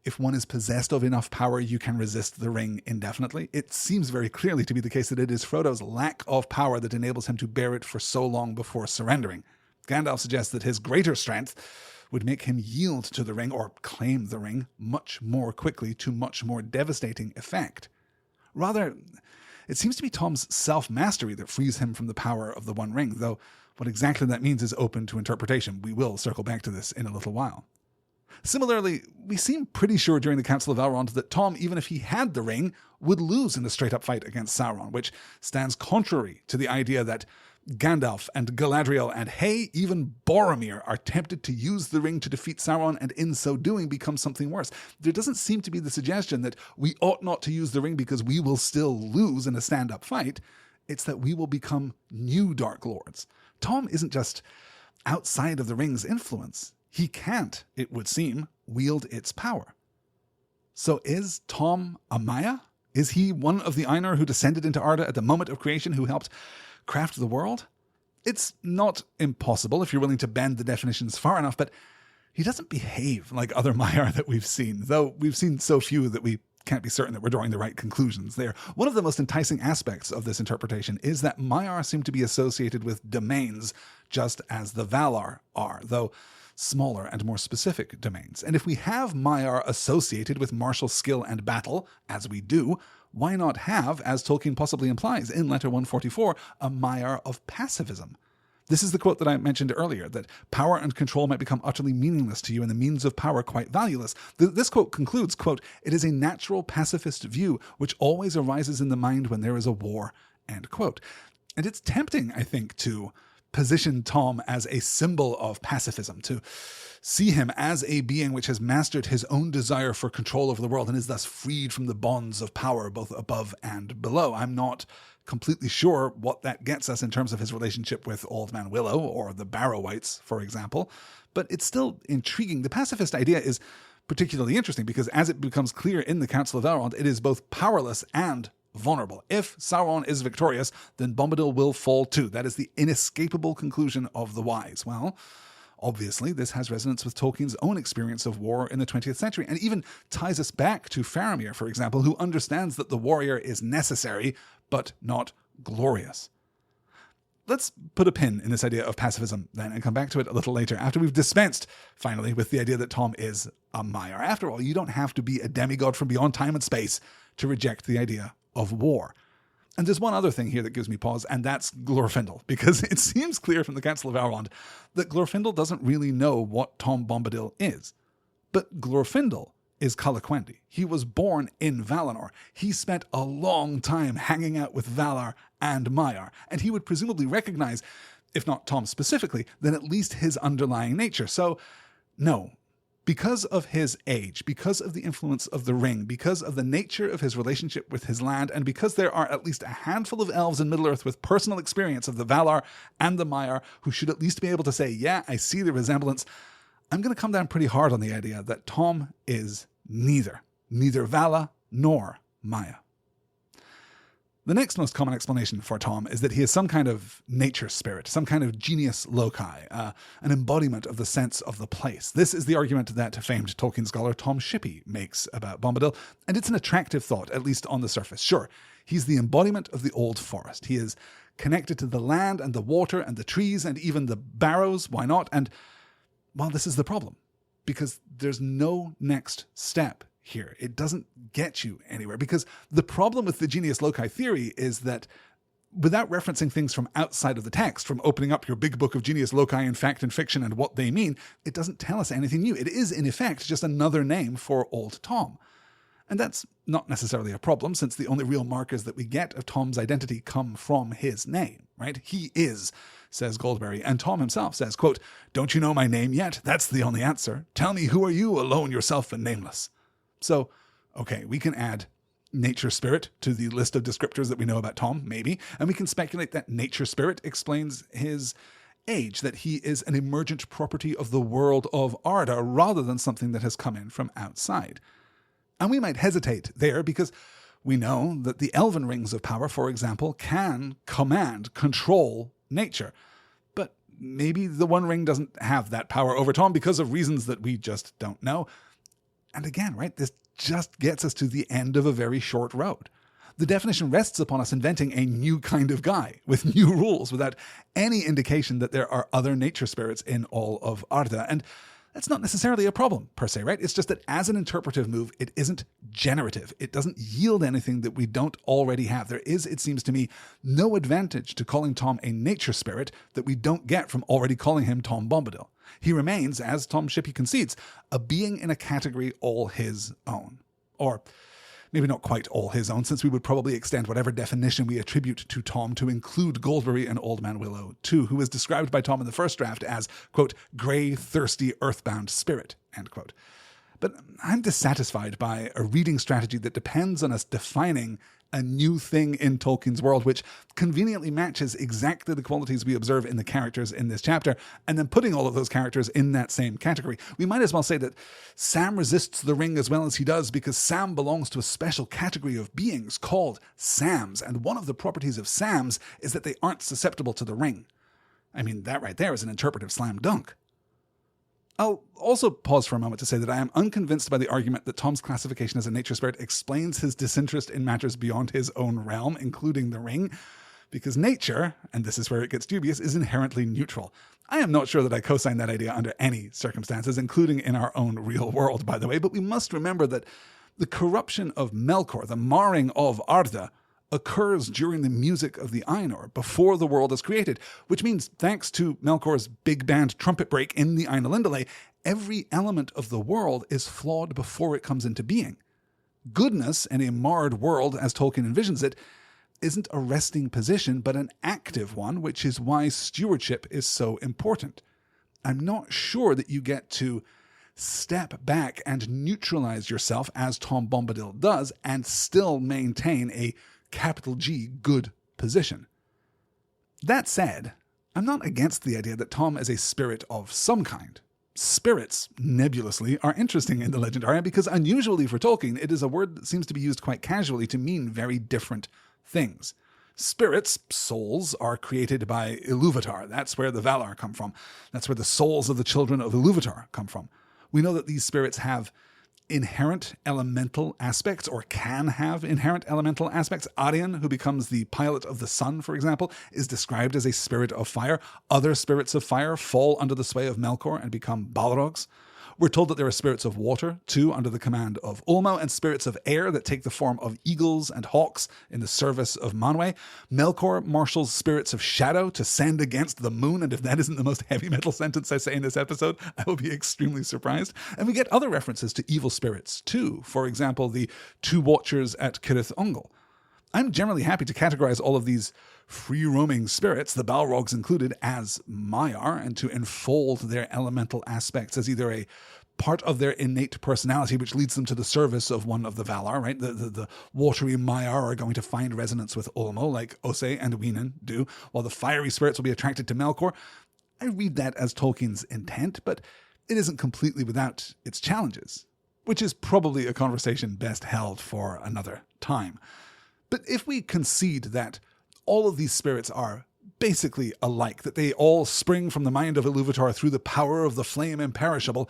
if one is possessed of enough power, you can resist the ring indefinitely. It seems very clearly to be the case that it is Frodo's lack of power that enables him to bear it for so long before surrendering. Gandalf suggests that his greater strength would make him yield to the ring, or claim the ring, much more quickly to much more devastating effect. Rather, it seems to be Tom's self-mastery that frees him from the power of the One Ring, though What exactly that means is open to interpretation. We will circle back to this in a little while. Similarly, we seem pretty sure during the Council of Elrond that Tom, even if he had the ring, would lose in a straight-up fight against Sauron, which stands contrary to the idea that Gandalf and Galadriel and, hey, even Boromir are tempted to use the ring to defeat Sauron and in so doing become something worse. There doesn't seem to be the suggestion that we ought not to use the ring because we will still lose in a stand-up fight. It's that we will become new Dark Lords. Tom isn't just outside of the ring's influence. He can't, it would seem, wield its power. So is Tom a Maya? Is he one of the Ainur who descended into Arda at the moment of creation, who helped craft the world? It's not impossible if you're willing to bend the definitions far enough, but he doesn't behave like other Maiar that we've seen, though we've seen so few that we can't be certain that we're drawing the right conclusions there. One of the most enticing aspects of this interpretation is that Maiar seem to be associated with domains, just as the Valar are, though smaller and more specific domains. And if we have Maiar associated with martial skill and battle, as we do, why not have, as Tolkien possibly implies in Letter 144, a Maiar of pacifism? This is the quote that I mentioned earlier, that power and control might become utterly meaningless to you and the means of power quite valueless. This quote concludes, quote, "It is a natural pacifist view which always arises in the mind when there is a war," end quote. And it's tempting, I think, to position Tom as a symbol of pacifism, to see him as a being which has mastered his own desire for control over the world and is thus freed from the bonds of power both above and below. I'm not completely sure what that gets us in terms of his relationship with Old Man Willow or the Barrow-wights, for example, but it's still intriguing. The pacifist idea is particularly interesting because as it becomes clear in the Council of Elrond, it is both powerless and vulnerable. If Sauron is victorious, then Bombadil will fall too. That is the inescapable conclusion of the wise. Well, obviously, this has resonance with Tolkien's own experience of war in the 20th century, and even ties us back to Faramir, for example, who understands that the warrior is necessary, but not glorious. Let's put a pin in this idea of pacifism then and come back to it a little later, after we've dispensed, finally, with the idea that Tom is a Maiar. After all, you don't have to be a demigod from beyond time and space to reject the idea of war. And there's one other thing here that gives me pause, and that's Glorfindel, because it seems clear from the Council of Elrond that Glorfindel doesn't really know what Tom Bombadil is. But Glorfindel is Calaquendi. He was born in Valinor. He spent a long time hanging out with Valar and Maiar, and he would presumably recognize, if not Tom specifically, then at least his underlying nature. So, no. Because of his age, because of the influence of the ring, because of the nature of his relationship with his land, and because there are at least a handful of elves in Middle-earth with personal experience of the Valar and the Maiar who should at least be able to say, yeah, I see the resemblance, I'm going to come down pretty hard on the idea that Tom is neither Vala nor Maya. The next most common explanation for Tom is that he is some kind of nature spirit, some kind of genius loci, an embodiment of the sense of the place. This is the argument that famed Tolkien scholar Tom Shippey makes about Bombadil, and it's an attractive thought, at least on the surface. Sure, he's the embodiment of the old forest. He is connected to the land and the water and the trees and even the barrows, why not? And, well, this is the problem, because there's no next step here. It doesn't get you anywhere, because the problem with the genius loci theory is that without referencing things from outside of the text, from opening up your big book of genius loci in fact and fiction and what they mean, it doesn't tell us anything new. It is, in effect, just another name for Old Tom. And that's not necessarily a problem, since the only real markers that we get of Tom's identity come from his name, right? He is, says Goldberry, and Tom himself says, quote, "Don't you know my name yet? That's the only answer. Tell me, who are you, alone, yourself, and nameless?" So, okay, we can add nature spirit to the list of descriptors that we know about Tom, maybe, and we can speculate that nature spirit explains his age, that he is an emergent property of the world of Arda rather than something that has come in from outside. And we might hesitate there because we know that the elven rings of power, for example, can control nature. But maybe the One Ring doesn't have that power over Tom because of reasons that we just don't know. And again, right, this just gets us to the end of a very short road. The definition rests upon us inventing a new kind of guy with new rules without any indication that there are other nature spirits in all of Arda. And That's not necessarily a problem, per se, right? It's just that as an interpretive move, it isn't generative. It doesn't yield anything that we don't already have. There is, it seems to me, no advantage to calling Tom a nature spirit that we don't get from already calling him Tom Bombadil. He remains, as Tom Shippey concedes, a being in a category all his own. Or maybe not quite all his own, since we would probably extend whatever definition we attribute to Tom to include Goldberry and Old Man Willow too, who is described by Tom in the first draft as, quote, grey, thirsty, earthbound spirit, end quote. But I'm dissatisfied by a reading strategy that depends on us defining a new thing in Tolkien's world, which conveniently matches exactly the qualities we observe in the characters in this chapter, and then putting all of those characters in that same category. We might as well say that Sam resists the ring as well as he does because Sam belongs to a special category of beings called Sams, and one of the properties of Sams is that they aren't susceptible to the ring. I mean, that right there is an interpretive slam dunk. I'll also pause for a moment to say that I am unconvinced by the argument that Tom's classification as a nature spirit explains his disinterest in matters beyond his own realm, including the ring, because nature, and this is where it gets dubious, is inherently neutral. I am not sure that I co-sign that idea under any circumstances, including in our own real world, by the way, but we must remember that the corruption of Melkor, the marring of Arda, occurs during the music of the Ainur, before the world is created, which means thanks to Melkor's big band trumpet break in the Ainulindalë, every element of the world is flawed before it comes into being. Goodness in a marred world, as Tolkien envisions it, isn't a resting position, but an active one, which is why stewardship is so important. I'm not sure that you get to step back and neutralize yourself, as Tom Bombadil does, and still maintain a capital G good position. That said, I'm not against the idea that Tom is a spirit of some kind. Spirits, nebulously, are interesting in the Legendarium because unusually for Tolkien, it is a word that seems to be used quite casually to mean very different things. Spirits, souls, are created by Ilúvatar. That's where the Valar come from. That's where the souls of the children of Ilúvatar come from. We know that these spirits have inherent elemental aspects, or can have inherent elemental aspects. Aryan, who becomes the pilot of the sun, for example, is described as a spirit of fire. Other spirits of fire fall under the sway of Melkor and become Balrogs. We're told that there are spirits of water, too, under the command of Ulmo, and spirits of air that take the form of eagles and hawks in the service of Manwë. Melkor marshals spirits of shadow to send against the moon, and if that isn't the most heavy metal sentence I say in this episode, I will be extremely surprised. And we get other references to evil spirits, too. For example, the two watchers at Cirith Ungol. I'm generally happy to categorize all of these free-roaming spirits, the Balrogs included, as Maiar, and to enfold their elemental aspects as either a part of their innate personality, which leads them to the service of one of the Valar, right? The watery Maiar are going to find resonance with Ulmo, like Ose and Weenan do, while the fiery spirits will be attracted to Melkor. I read that as Tolkien's intent, but it isn't completely without its challenges, which is probably a conversation best held for another time. But if we concede that all of these spirits are basically alike, that they all spring from the mind of Ilúvatar through the power of the flame imperishable,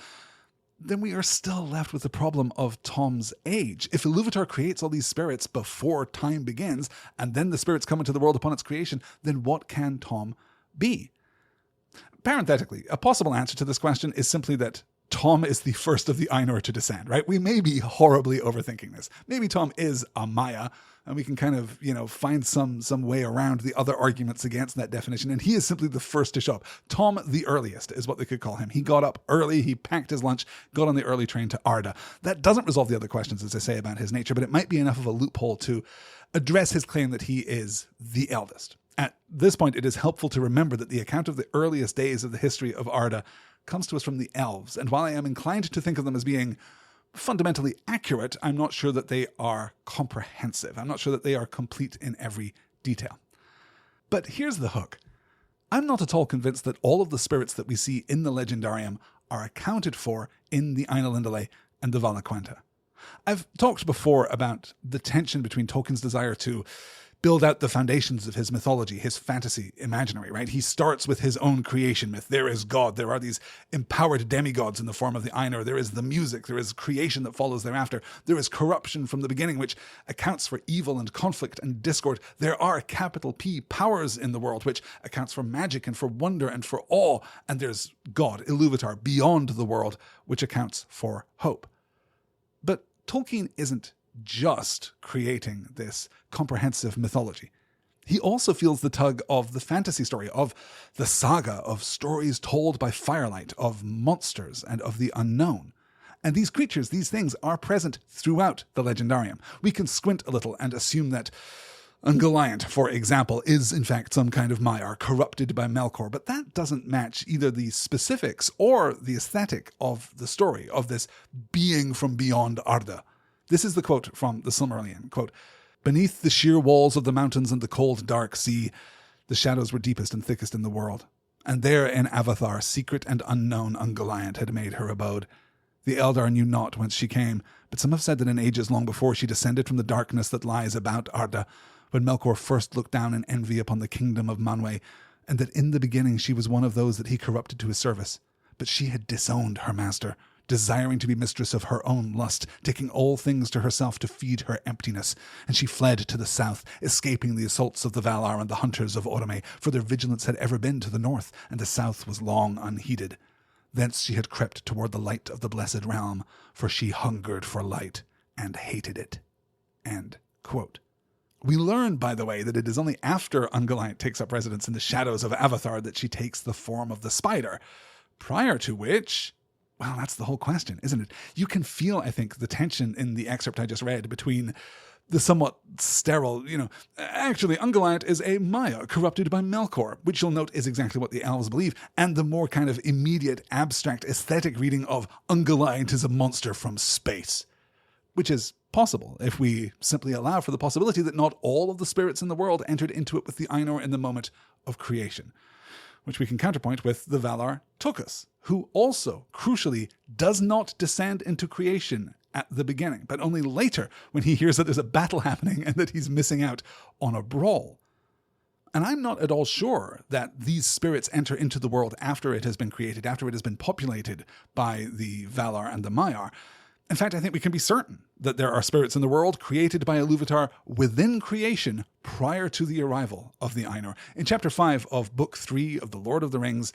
then we are still left with the problem of Tom's age. If Ilúvatar creates all these spirits before time begins, and then the spirits come into the world upon its creation, then what can Tom be? Parenthetically, a possible answer to this question is simply that Tom is the first of the Ainur to descend, right? We may be horribly overthinking this. Maybe Tom is a Maya, and we can kind of, find some way around the other arguments against that definition, and he is simply the first to show up. Tom the earliest is what they could call him. He got up early, he packed his lunch, got on the early train to Arda. That doesn't resolve the other questions, as I say, about his nature, but it might be enough of a loophole to address his claim that he is the eldest. At this point, it is helpful to remember that the account of the earliest days of the history of Arda comes to us from the elves, and while I am inclined to think of them as being fundamentally accurate, I'm not sure that they are comprehensive. I'm not sure that they are complete in every detail. But here's the hook. I'm not at all convinced that all of the spirits that we see in the Legendarium are accounted for in the Ainulindalë and the Valaquenta. I've talked before about the tension between Tolkien's desire to build out the foundations of his mythology, his fantasy imaginary, right? He starts with his own creation myth. There is God. There are these empowered demigods in the form of the Ainur. There is the music. There is creation that follows thereafter. There is corruption from the beginning, which accounts for evil and conflict and discord. There are capital P powers in the world, which accounts for magic and for wonder and for awe. And there's God, Iluvatar, beyond the world, which accounts for hope. But Tolkien isn't just creating this comprehensive mythology. He also feels the tug of the fantasy story, of the saga, of stories told by firelight, of monsters and of the unknown. And these creatures, these things, are present throughout the legendarium. We can squint a little and assume that Ungoliant, for example, is in fact some kind of Maiar corrupted by Melkor, but that doesn't match either the specifics or the aesthetic of the story, of this being from beyond Arda. This is the quote from the Silmarillion, quote, "Beneath the sheer walls of the mountains and the cold, dark sea, the shadows were deepest and thickest in the world. And there in Avathar, secret and unknown Ungoliant had made her abode. The Eldar knew not whence she came, but some have said that in ages long before she descended from the darkness that lies about Arda, when Melkor first looked down in envy upon the kingdom of Manwë, and that in the beginning she was one of those that he corrupted to his service. But she had disowned her master, desiring to be mistress of her own lust, taking all things to herself to feed her emptiness, and she fled to the south, escaping the assaults of the Valar and the hunters of Orome, for their vigilance had ever been to the north, and the south was long unheeded. Thence she had crept toward the light of the blessed realm, for she hungered for light and hated it." End quote. We learn, by the way, that it is only after Ungoliant takes up residence in the shadows of Avathar that she takes the form of the spider, prior to which, well, that's the whole question, isn't it? You can feel, I think, the tension in the excerpt I just read between the somewhat sterile, actually, Ungoliant is a Maya corrupted by Melkor, which you'll note is exactly what the elves believe, and the more kind of immediate, abstract, aesthetic reading of Ungoliant is a monster from space, which is possible if we simply allow for the possibility that not all of the spirits in the world entered into it with the Ainur in the moment of creation, which we can counterpoint with the Valar Tukas, who also, crucially, does not descend into creation at the beginning, but only later when he hears that there's a battle happening and that he's missing out on a brawl. And I'm not at all sure that these spirits enter into the world after it has been created, after it has been populated by the Valar and the Maiar. In fact, I think we can be certain that there are spirits in the world created by Iluvatar within creation prior to the arrival of the Ainur. In Chapter 5 of Book 3 of The Lord of the Rings,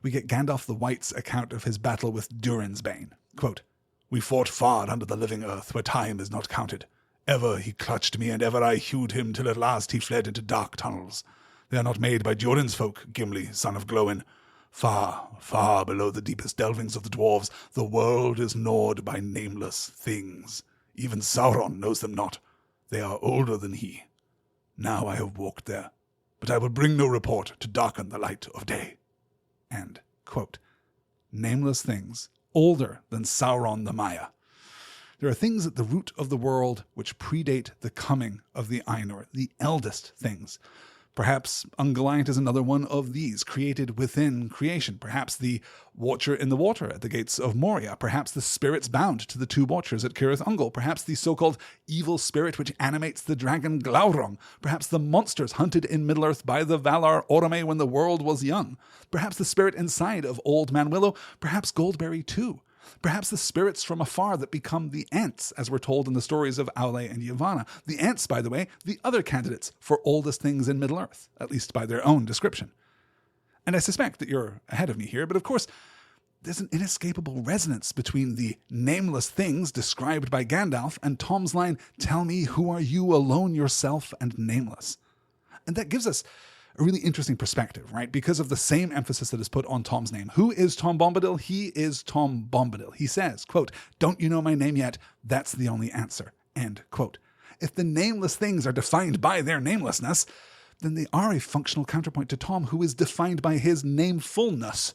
we get Gandalf the White's account of his battle with Durin's Bane. Quote, "We fought far under the living earth, where time is not counted. Ever he clutched me, and ever I hewed him, till at last he fled into dark tunnels. They are not made by Durin's folk, Gimli, son of Glóin. Far, far below the deepest delvings of the dwarves, the world is gnawed by nameless things. Even Sauron knows them not. They are older than he. Now I have walked there, but I will bring no report to darken the light of day." End quote. Nameless things, older than Sauron the Maya. There are things at the root of the world which predate the coming of the Ainur, the eldest things. Perhaps Ungoliant is another one of these, created within creation. Perhaps the Watcher in the Water at the gates of Moria. Perhaps the spirits bound to the two Watchers at Cirith Ungol. Perhaps the so-called evil spirit which animates the dragon Glaurung. Perhaps the monsters hunted in Middle-earth by the Valar Orome when the world was young. Perhaps the spirit inside of Old Man Willow. Perhaps Goldberry too. Perhaps the spirits from afar that become the Ents, as we're told in the stories of Aule and Yavanna. The Ents, by the way, the other candidates for oldest things in Middle-earth, at least by their own description. And I suspect that you're ahead of me here, but of course, there's an inescapable resonance between the nameless things described by Gandalf and Tom's line, "Tell me, who are you, alone yourself and nameless?" And that gives us a really interesting perspective, right? Because of the same emphasis that is put on Tom's name. Who is Tom Bombadil? He is Tom Bombadil. He says, quote, "Don't you know my name yet? That's the only answer." End quote. If the nameless things are defined by their namelessness, then they are a functional counterpoint to Tom, who is defined by his namefulness,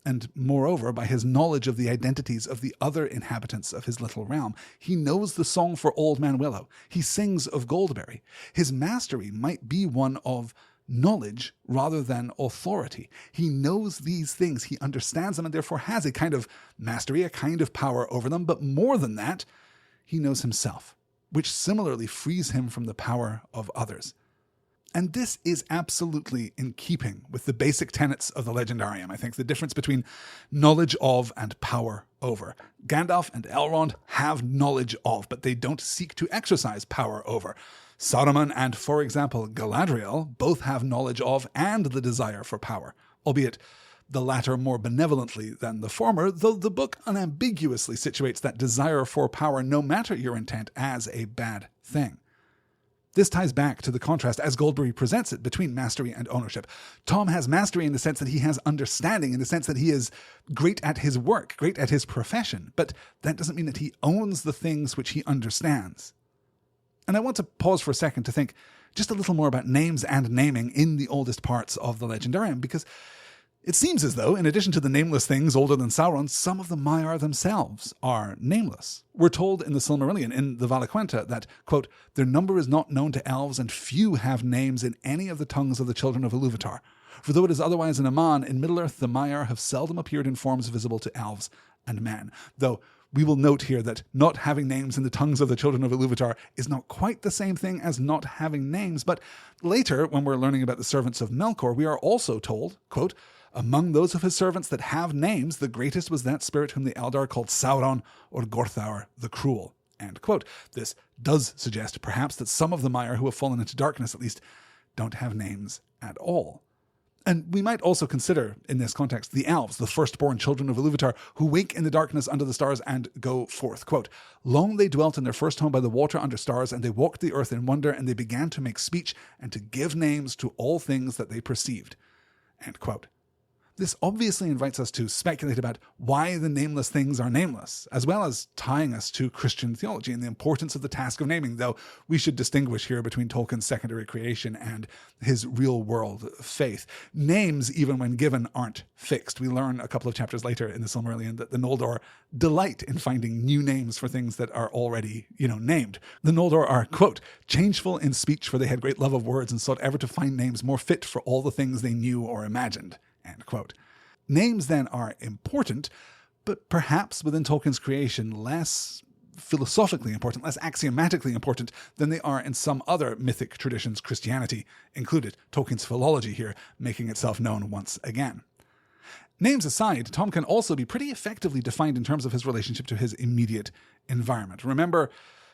and moreover by his knowledge of the identities of the other inhabitants of his little realm. He knows the song for Old Man Willow. He sings of Goldberry. His mastery might be one of knowledge rather than authority. He knows these things, he understands them, and therefore has a kind of mastery, a kind of power over them. But more than that, he knows himself, which similarly frees him from the power of others. And this is absolutely in keeping with the basic tenets of the Legendarium. I think the difference between knowledge of and power over. Gandalf and Elrond have knowledge of, but they don't seek to exercise power over. Saruman and, for example, Galadriel both have knowledge of and the desire for power, albeit the latter more benevolently than the former, though the book unambiguously situates that desire for power, no matter your intent, as a bad thing. This ties back to the contrast as Goldberry presents it between mastery and ownership. Tom has mastery in the sense that he has understanding, in the sense that he is great at his work, great at his profession, but that doesn't mean that he owns the things which he understands. And I want to pause for a second to think just a little more about names and naming in the oldest parts of the Legendarium, because it seems as though, in addition to the nameless things older than Sauron, some of the Maiar themselves are nameless. We're told in the Silmarillion, in the Valaquenta, that, quote, their number is not known to elves, and few have names in any of the tongues of the children of Iluvatar. For though it is otherwise in Aman, in Middle-earth the Maiar have seldom appeared in forms visible to elves and men. Though we will note here that not having names in the tongues of the children of Iluvatar is not quite the same thing as not having names, but later, when we're learning about the servants of Melkor, we are also told, quote, among those of his servants that have names, the greatest was that spirit whom the Eldar called Sauron or Gorthaur the Cruel. End quote. This does suggest perhaps that some of the Maiar who have fallen into darkness at least don't have names at all. And we might also consider, in this context, the elves, the firstborn children of Iluvatar, who wake in the darkness under the stars and go forth. Quote, long they dwelt in their first home by the water under stars, and they walked the earth in wonder, and they began to make speech and to give names to all things that they perceived. End quote. This obviously invites us to speculate about why the nameless things are nameless, as well as tying us to Christian theology and the importance of the task of naming, though we should distinguish here between Tolkien's secondary creation and his real-world faith. Names, even when given, aren't fixed. We learn a couple of chapters later in the Silmarillion that the Noldor delight in finding new names for things that are already, named. The Noldor are, quote, changeful in speech, for they had great love of words and sought ever to find names more fit for all the things they knew or imagined. End quote. Names, then, are important, but perhaps within Tolkien's creation less philosophically important, less axiomatically important than they are in some other mythic traditions, Christianity included. Tolkien's philology here making itself known once again. Names aside, Tom can also be pretty effectively defined in terms of his relationship to his immediate environment. Remember,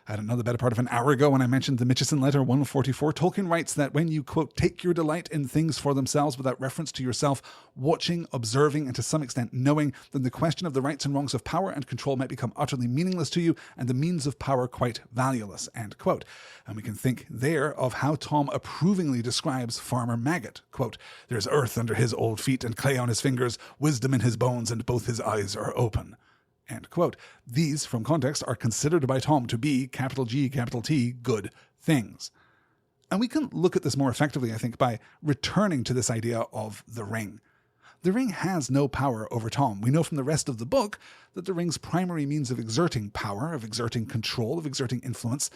I don't know, the better part of an hour ago when I mentioned the Mitchison Letter 144, Tolkien writes that when you, quote, take your delight in things for themselves without reference to yourself, watching, observing, and to some extent knowing, then the question of the rights and wrongs of power and control might become utterly meaningless to you, and the means of power quite valueless, end quote. And we can think there of how Tom approvingly describes Farmer Maggot, quote, there's earth under his old feet and clay on his fingers, wisdom in his bones, and both his eyes are open. End quote. These, from context, are considered by Tom to be, capital G, capital T, good things. And we can look at this more effectively, I think, by returning to this idea of the ring. The ring has no power over Tom. We know from the rest of the book that the ring's primary means of exerting power, of exerting control, of exerting influence,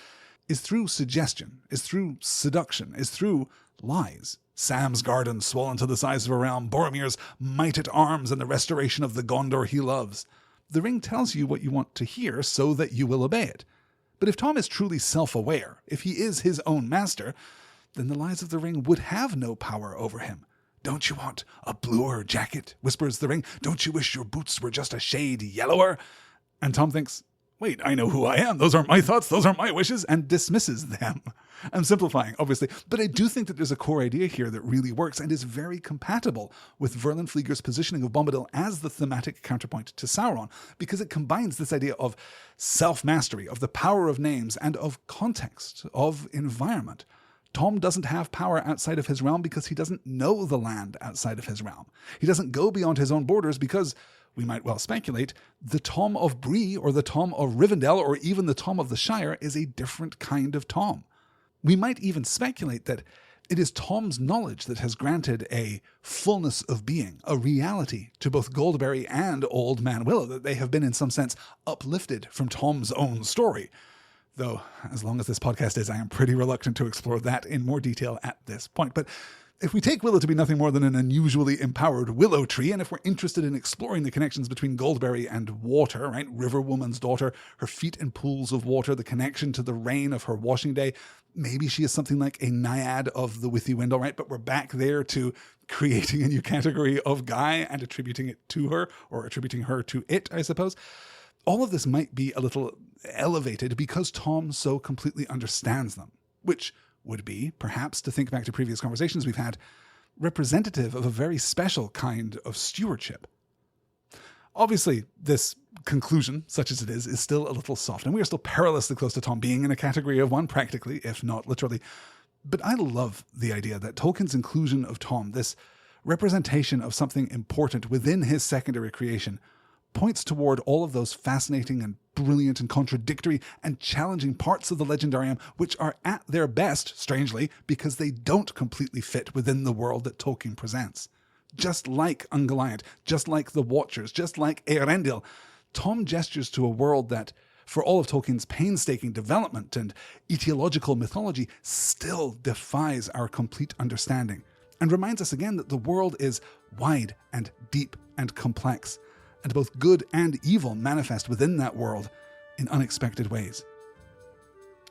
is through suggestion, is through seduction, is through lies. Sam's garden swollen to the size of a realm, Boromir's might at arms, and the restoration of the Gondor he loves. The ring tells you what you want to hear so that you will obey it. But if Tom is truly self-aware, if he is his own master, then the lies of the ring would have no power over him. Don't you want a bluer jacket? Whispers the ring. Don't you wish your boots were just a shade yellower? And Tom thinks, wait, I know who I am. Those aren't my thoughts. Those aren't my wishes, and dismisses them. I'm simplifying, obviously, but I do think that there's a core idea here that really works and is very compatible with Verlin Flieger's positioning of Bombadil as the thematic counterpoint to Sauron, because it combines this idea of self-mastery, of the power of names, and of context, of environment. Tom doesn't have power outside of his realm because he doesn't know the land outside of his realm. He doesn't go beyond his own borders because, we might well speculate, the Tom of Bree or the Tom of Rivendell or even the Tom of the Shire is a different kind of Tom. We might even speculate that it is Tom's knowledge that has granted a fullness of being, a reality to both Goldberry and Old Man Willow, that they have been in some sense uplifted from Tom's own story. Though, as long as this podcast is, I am pretty reluctant to explore that in more detail at this point. But If we take Willow to be nothing more than an unusually empowered willow tree, and if we're interested in exploring the connections between Goldberry and water, right, River Woman's daughter, her feet in pools of water, the connection to the rain of her washing day, maybe she is something like a naiad of the Withywindle, right? But we're back there to creating a new category of guy and attributing it to her, or attributing her to it, I suppose. All of this might be a little elevated because Tom so completely understands them, which would be, perhaps, to think back to previous conversations we've had, representative of a very special kind of stewardship. Obviously, this conclusion, such as it is still a little soft, and we are still perilously close to Tom being in a category of one, practically, if not literally. But I love the idea that Tolkien's inclusion of Tom, this representation of something important within his secondary creation, points toward all of those fascinating and brilliant and contradictory and challenging parts of the Legendarium which are at their best, strangely, because they don't completely fit within the world that Tolkien presents. Just like Ungoliant, just like the Watchers, just like Eärendil, Tom gestures to a world that, for all of Tolkien's painstaking development and etiological mythology, still defies our complete understanding, and reminds us again that the world is wide and deep and complex, and both good and evil manifest within that world in unexpected ways.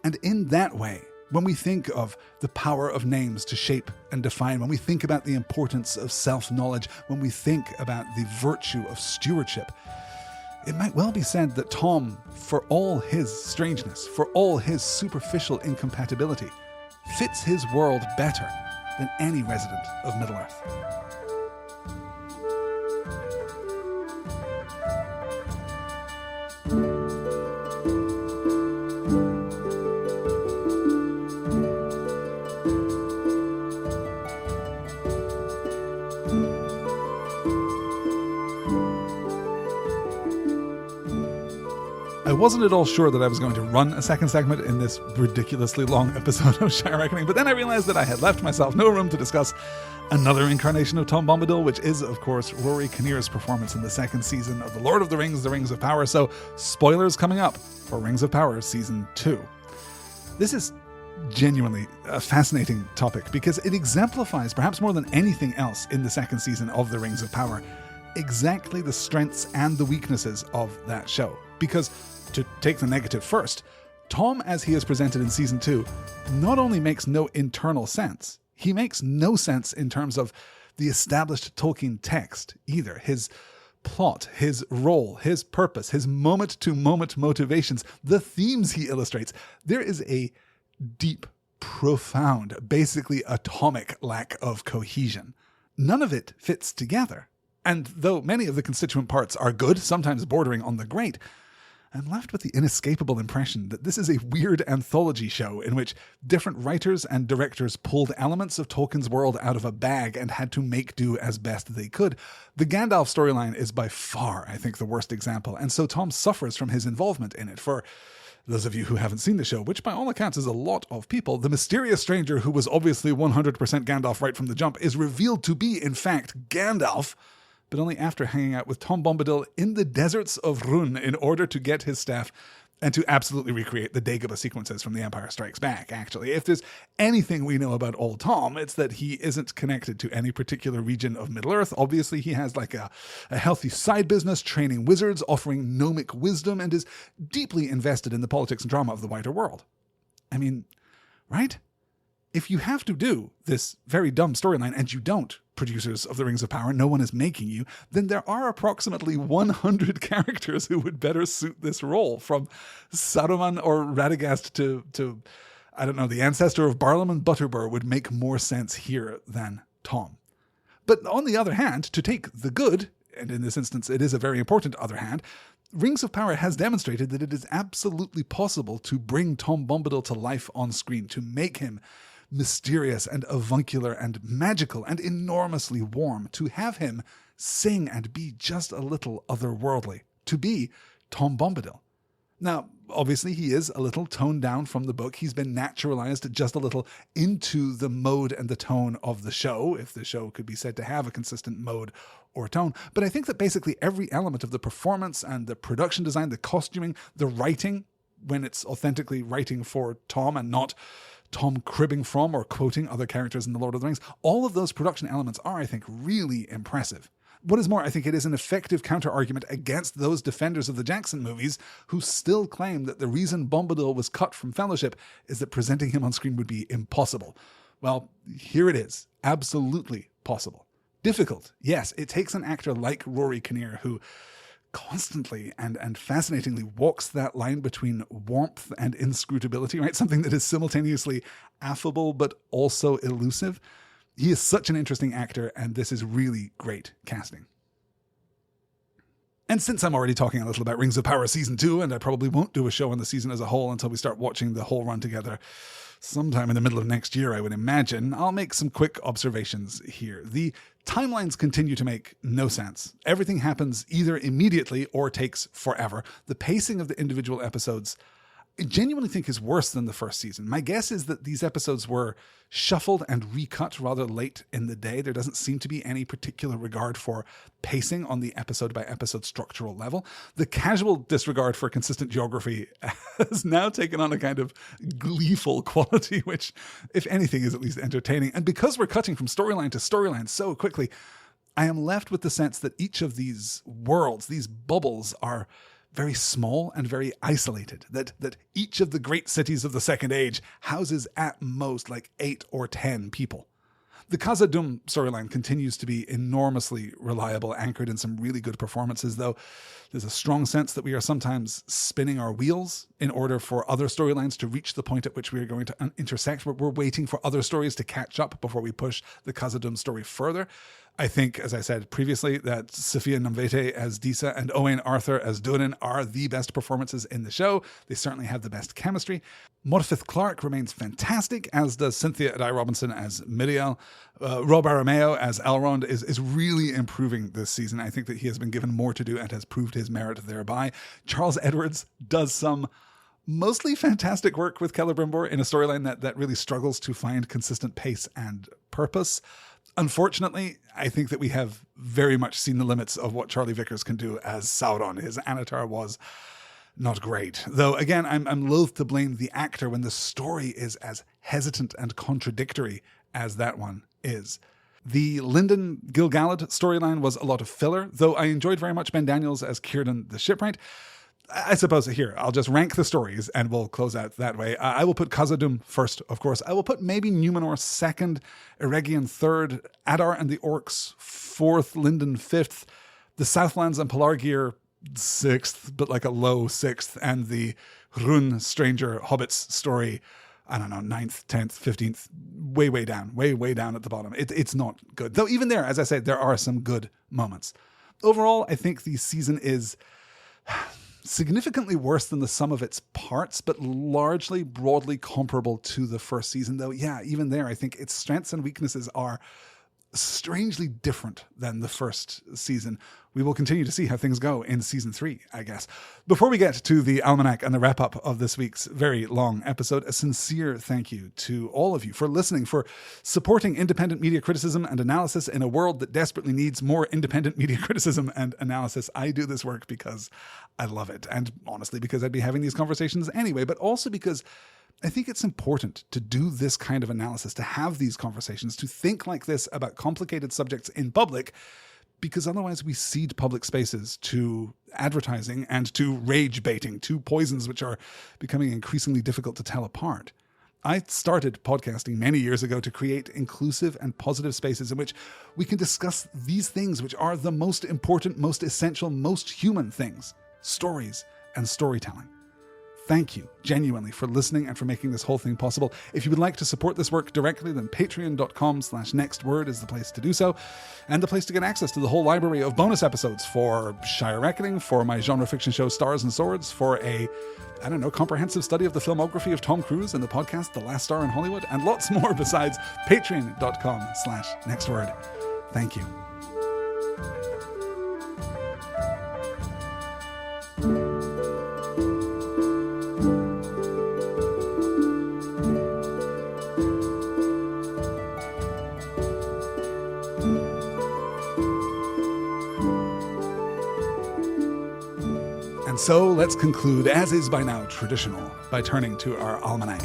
And in that way, when we think of the power of names to shape and define, when we think about the importance of self-knowledge, when we think about the virtue of stewardship, it might well be said that Tom, for all his strangeness, for all his superficial incompatibility, fits his world better than any resident of Middle-earth. I wasn't at all sure that I was going to run a second segment in this ridiculously long episode of Shire Reckoning, but then I realized that I had left myself no room to discuss another incarnation of Tom Bombadil, which is, of course, Rory Kinnear's performance in the second season of The Lord of the Rings, The Rings of Power. So, spoilers coming up for Rings of Power Season 2. This is genuinely a fascinating topic because it exemplifies, perhaps more than anything else in the second season of The Rings of Power, exactly the strengths and the weaknesses of that show. Because, to take the negative first, Tom, as he is presented in Season 2, not only makes no internal sense, he makes no sense in terms of the established Tolkien text either. His plot, his role, his purpose, his moment-to-moment motivations, the themes he illustrates. There is a deep, profound, basically atomic lack of cohesion. None of it fits together. And though many of the constituent parts are good, sometimes bordering on the great, I'm left with the inescapable impression that this is a weird anthology show in which different writers and directors pulled elements of Tolkien's world out of a bag and had to make do as best they could. The Gandalf storyline is by far, I think, the worst example, and so Tom suffers from his involvement in it. For those of you who haven't seen the show, which by all accounts is a lot of people, the mysterious stranger who was obviously 100% Gandalf right from the jump is revealed to be, in fact, Gandalf, but only after hanging out with Tom Bombadil in the deserts of Rhûn in order to get his staff and to absolutely recreate the Dagobah sequences from The Empire Strikes Back, actually. If there's anything we know about old Tom, it's that he isn't connected to any particular region of Middle-earth. Obviously, he has like a healthy side business, training wizards, offering gnomic wisdom, and is deeply invested in the politics and drama of the wider world. I mean, right? If you have to do this very dumb storyline, and you don't, producers of The Rings of Power, no one is making you, then there are approximately 100 characters who would better suit this role, from Saruman or Radagast to I don't know, the ancestor of Barlam and Butterbur would make more sense here than Tom. But on the other hand, to take the good, and in this instance it is a very important other hand, Rings of Power has demonstrated that it is absolutely possible to bring Tom Bombadil to life on screen, to make him mysterious and avuncular and magical and enormously warm, to have him sing and be just a little otherworldly, to be Tom Bombadil. Now, obviously he is a little toned down from the book. He's been naturalized just a little into the mode and the tone of the show, if the show could be said to have a consistent mode or tone. But I think that basically every element of the performance and the production design, the costuming, the writing, when it's authentically writing for Tom and not Tom cribbing from or quoting other characters in The Lord of the Rings. All of those production elements are, I think, really impressive. What is more, I think it is an effective counter-argument against those defenders of the Jackson movies who still claim that the reason Bombadil was cut from Fellowship is that presenting him on screen would be impossible. Well, here it is. Absolutely possible. Difficult, yes. It takes an actor like Rory Kinnear who constantly and fascinatingly walks that line between warmth and inscrutability, right? Something that is simultaneously affable but also elusive. He is such an interesting actor, and this is really great casting. And since I'm already talking a little about Rings of Power Season 2, and I probably won't do a show on the season as a whole until we start watching the whole run together sometime in the middle of next year, I would imagine, I'll make some quick observations here. The timelines continue to make no sense. Everything happens either immediately or takes forever. The pacing of the individual episodes I genuinely think is worse than the first season. My guess is that these episodes were shuffled and recut rather late in the day. There doesn't seem to be any particular regard for pacing on the episode-by-episode structural level. The casual disregard for consistent geography has now taken on a kind of gleeful quality, which, if anything, is at least entertaining. And because we're cutting from storyline to storyline so quickly, I am left with the sense that each of these worlds, these bubbles, are very small and very isolated, that each of the great cities of the Second Age houses at most like 8 or 10 people. The Khazad-dûm storyline continues to be enormously reliable, anchored in some really good performances, though there's a strong sense that we are sometimes spinning our wheels in order for other storylines to reach the point at which we are going to intersect. We're waiting for other stories to catch up before we push the Khazad-dûm story further. I think, as I said previously, that Sophia Nomvete as Disa and Owain Arthur as Durin are the best performances in the show. They certainly have the best chemistry. Morfydd Clark remains fantastic, as does Cynthia Addai-Robinson as Miriel. Rob Arameo as Elrond is really improving this season. I think that he has been given more to do and has proved his merit thereby. Charles Edwards does some mostly fantastic work with Celebrimbor in a storyline that really struggles to find consistent pace and purpose. Unfortunately, I think that we have very much seen the limits of what Charlie Vickers can do as Sauron. His Anatar was not great. Though, again, I'm loath to blame the actor when the story is as hesitant and contradictory as that one is. The Lyndon Gil-galad storyline was a lot of filler, though I enjoyed very much Ben Daniels as Círdan the Shipwright. I suppose here, I'll just rank the stories and we'll close out that way. I will put Khazad-dûm first, of course. I will put maybe Numenor second, Eregion third, Adar and the Orcs fourth, Lindon fifth, the Southlands and Pelargir sixth, but like a low sixth, and the Hrun Stranger Hobbits story, I don't know, 9th, 10th, 15th, way down, way down at the bottom. It's not good. Though even there, as I said, there are some good moments. Overall, I think the season is significantly worse than the sum of its parts, but largely broadly comparable to the first season. Though, yeah, even there, I think its strengths and weaknesses are strangely different than the first season. We will continue to see how things go in season 3, I guess. Before we get to the almanac and the wrap-up of this week's very long episode, a sincere thank you to all of you for listening, for supporting independent media criticism and analysis in a world that desperately needs more independent media criticism and analysis. I do this work because I love it, and honestly because I'd be having these conversations anyway, but also because I think it's important to do this kind of analysis, to have these conversations, to think like this about complicated subjects in public, because otherwise we cede public spaces to advertising and to rage baiting, two poisons which are becoming increasingly difficult to tell apart. I started podcasting many years ago to create inclusive and positive spaces in which we can discuss these things which are the most important, most essential, most human things: stories and storytelling. Thank you, genuinely, for listening and for making this whole thing possible. If you would like to support this work directly, then patreon.com/nextword is the place to do so, and the place to get access to the whole library of bonus episodes for Shire Reckoning, for my genre fiction show Stars and Swords, for a, comprehensive study of the filmography of Tom Cruise and the podcast The Last Star in Hollywood, and lots more besides patreon.com/nextword. Thank you. So let's conclude, as is by now traditional, by turning to our almanac.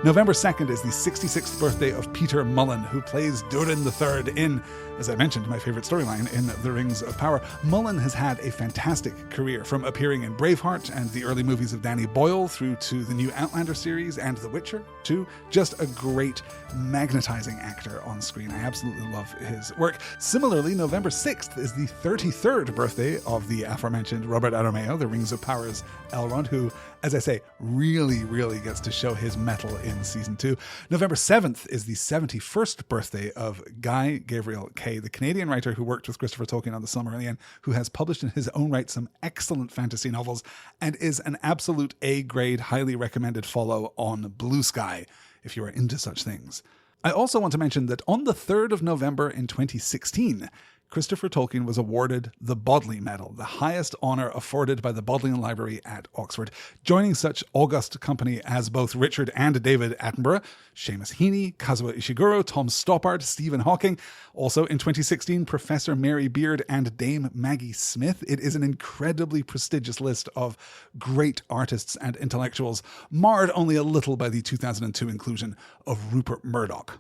November 2nd is the 66th birthday of Peter Mullen, who plays Durin III in, as I mentioned, my favourite storyline in The Rings of Power. Mullen has had a fantastic career, from appearing in Braveheart and the early movies of Danny Boyle through to the new Outlander series and The Witcher too. Just a great, magnetising actor on screen. I absolutely love his work. Similarly, November 6th is the 33rd birthday of the aforementioned Robert Aramayo, The Rings of Power's Elrond, who, as I say, really gets to show his mettle in Season 2. November 7th is the 71st birthday of Guy Gabriel Kay, the Canadian writer who worked with Christopher Tolkien on The Silmarillion, who has published in his own right some excellent fantasy novels and is an absolute A-grade, highly recommended follow on Blue Sky, if you are into such things. I also want to mention that on the 3rd of November in 2016, Christopher Tolkien was awarded the Bodley Medal, the highest honour afforded by the Bodleian Library at Oxford, joining such august company as both Richard and David Attenborough, Seamus Heaney, Kazuo Ishiguro, Tom Stoppard, Stephen Hawking. Also in 2016, Professor Mary Beard and Dame Maggie Smith. It is an incredibly prestigious list of great artists and intellectuals, marred only a little by the 2002 inclusion of Rupert Murdoch.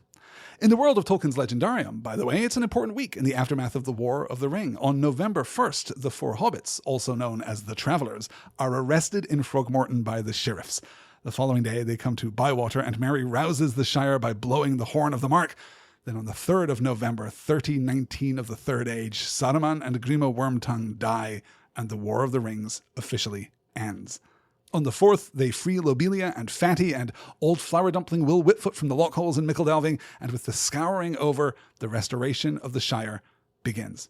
In the world of Tolkien's Legendarium, by the way, it's an important week in the aftermath of the War of the Ring. On November 1st, the four hobbits, also known as the Travellers, are arrested in Frogmorton by the sheriffs. The following day, they come to Bywater, and Merry rouses the Shire by blowing the horn of the mark. Then on the 3rd of November, 3019 of the Third Age, Saruman and Grima Wormtongue die, and the War of the Rings officially ends. On the 4th, they free Lobelia and Fatty and Old Flower Dumpling Will Whitfoot from the lockholes in Mickledelving, and with the scouring over, the restoration of the Shire begins.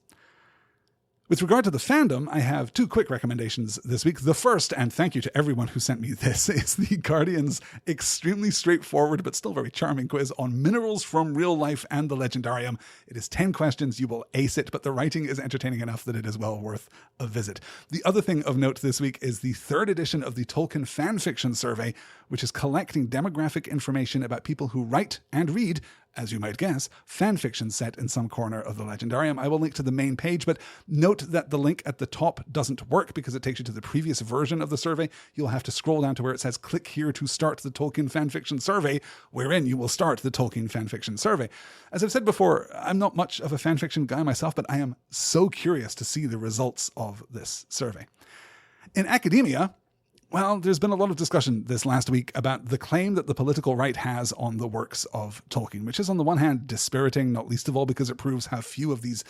With regard to the fandom, I have two quick recommendations this week. The first, and thank you to everyone who sent me this, is The Guardian's extremely straightforward but still very charming quiz on minerals from real life and the Legendarium. It is 10 questions. You will ace it, but the writing is entertaining enough that it is well worth a visit. The other thing of note this week is the 3rd edition of the Tolkien Fanfiction Survey, which is collecting demographic information about people who write and read, as you might guess, fanfiction set in some corner of the Legendarium. I will link to the main page, but note that the link at the top doesn't work because it takes you to the previous version of the survey. You'll have to scroll down to where it says, click here to start the Tolkien Fanfiction Survey, wherein you will start the Tolkien Fanfiction Survey. As I've said before, I'm not much of a fanfiction guy myself, but I am so curious to see the results of this survey. In academia, well, there's been a lot of discussion this last week about the claim that the political right has on the works of Tolkien, which is on the one hand dispiriting, not least of all because it proves how few of these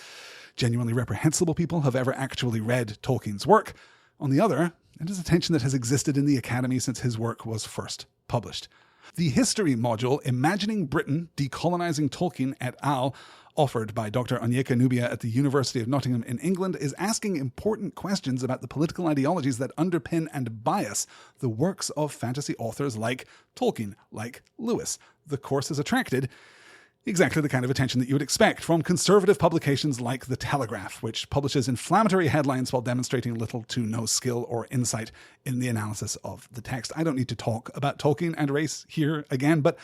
genuinely reprehensible people have ever actually read Tolkien's work. On the other, it is a tension that has existed in the Academy since his work was first published. The history module, Imagining Britain, Decolonizing Tolkien et al., offered by Dr. Onyeka Nubia at the University of Nottingham in England, is asking important questions about the political ideologies that underpin and bias the works of fantasy authors like Tolkien, like Lewis. The course has attracted exactly the kind of attention that you would expect from conservative publications like The Telegraph, which publishes inflammatory headlines while demonstrating little to no skill or insight in the analysis of the text. I don't need to talk about Tolkien and race here again, but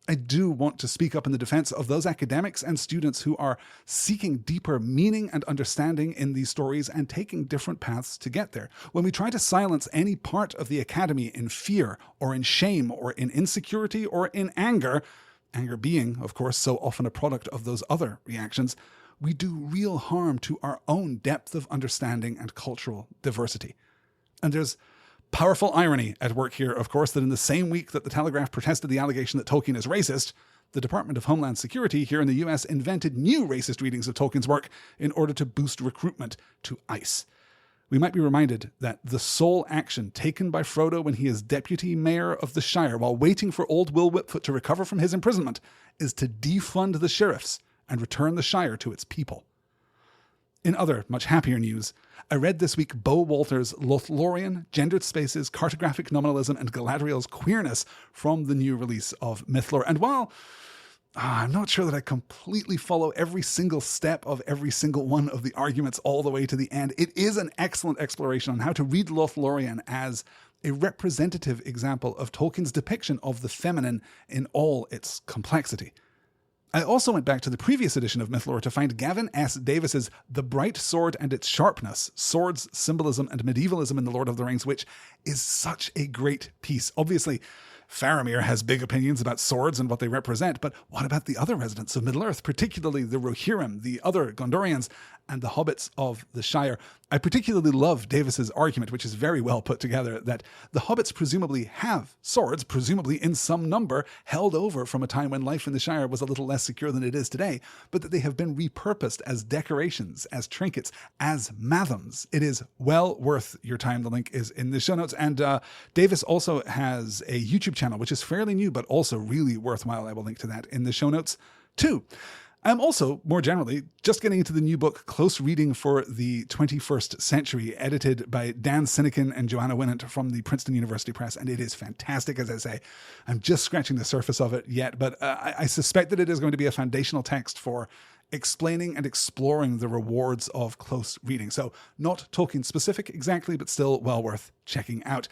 I do want to speak up in the defense of those academics and students who are seeking deeper meaning and understanding in these stories and taking different paths to get there. When we try to silence any part of the Academy in fear or in shame or in insecurity or in anger being, of course, so often a product of those other reactions, we do real harm to our own depth of understanding and cultural diversity. And there's powerful irony at work here, of course, that in the same week that the Telegraph protested the allegation that Tolkien is racist, the Department of Homeland Security here in the US invented new racist readings of Tolkien's work in order to boost recruitment to ICE. We might be reminded that the sole action taken by Frodo when he is deputy mayor of the Shire while waiting for old Will Whitfoot to recover from his imprisonment is to defund the sheriffs and return the Shire to its people. In other, much happier news, I read this week Bo Walter's Lothlorien, Gendered Spaces, Cartographic Nominalism, and Galadriel's Queerness from the new release of Mythlore. And while I'm not sure that I completely follow every single step of every single one of the arguments all the way to the end, it is an excellent exploration on how to read Lothlorien as a representative example of Tolkien's depiction of the feminine in all its complexity. I also went back to the previous edition of Mythlore to find Gavin S. Davis's The Bright Sword and Its Sharpness, Swords, Symbolism, and Medievalism in The Lord of the Rings, which is such a great piece. Obviously, Faramir has big opinions about swords and what they represent, but what about the other residents of Middle-earth, particularly the Rohirrim, the other Gondorians, and the hobbits of the Shire? I particularly love Davis's argument, which is very well put together, that the hobbits presumably have swords, presumably in some number, held over from a time when life in the Shire was a little less secure than it is today, but that they have been repurposed as decorations, as trinkets, as mathams. It is well worth your time. The link is in the show notes. And Davis also has a YouTube channel, which is fairly new, but also really worthwhile. I will link to that in the show notes too. I'm also, more generally, just getting into the new book, Close Reading for the 21st Century, edited by Dan Sinekin and Joanna Winnant from the Princeton University Press, and it is fantastic, as I say. I'm just scratching the surface of it yet, but I suspect that it is going to be a foundational text for explaining and exploring the rewards of close reading. So not Tolkien specific exactly, but still well worth checking out.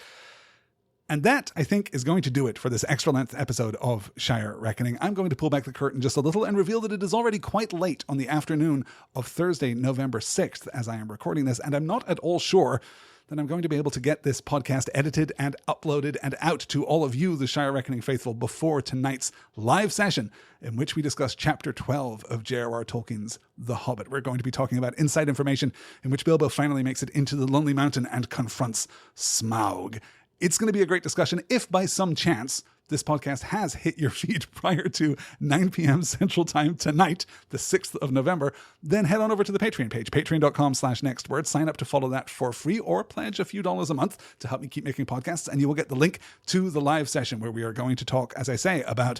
And that, I think, is going to do it for this extra-length episode of Shire Reckoning. I'm going to pull back the curtain just a little and reveal that it is already quite late on the afternoon of Thursday, November 6th, as I am recording this, and I'm not at all sure that I'm going to be able to get this podcast edited and uploaded and out to all of you, the Shire Reckoning faithful, before tonight's live session, in which we discuss Chapter 12 of J.R.R. Tolkien's The Hobbit. We're going to be talking about inside information in which Bilbo finally makes it into the Lonely Mountain and confronts Smaug. It's going to be a great discussion. If by some chance this podcast has hit your feed prior to 9 p.m. Central Time tonight, the 6th of November, then head on over to the Patreon page, patreon.com/nextword. Sign up to follow that for free or pledge a few dollars a month to help me keep making podcasts, and you will get the link to the live session where we are going to talk, as I say, about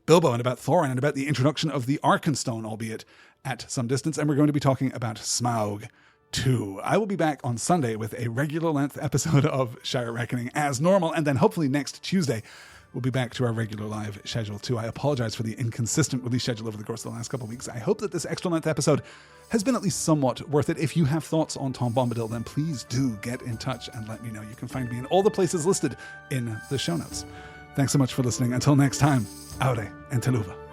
Bilbo and about Thorin and about the introduction of the Arkenstone, albeit at some distance, and we're going to be talking about Smaug 2. I will be back on Sunday with a regular length episode of Shire Reckoning as normal, and then hopefully next Tuesday we'll be back to our regular live schedule too. I apologize for the inconsistent release schedule over the course of the last couple of weeks. I hope that this extra length episode has been at least somewhat worth it. If you have thoughts on Tom Bombadil, then please do get in touch and let me know. You can find me in all the places listed in the show notes. Thanks so much for listening. Until next time, Aure and Teluva.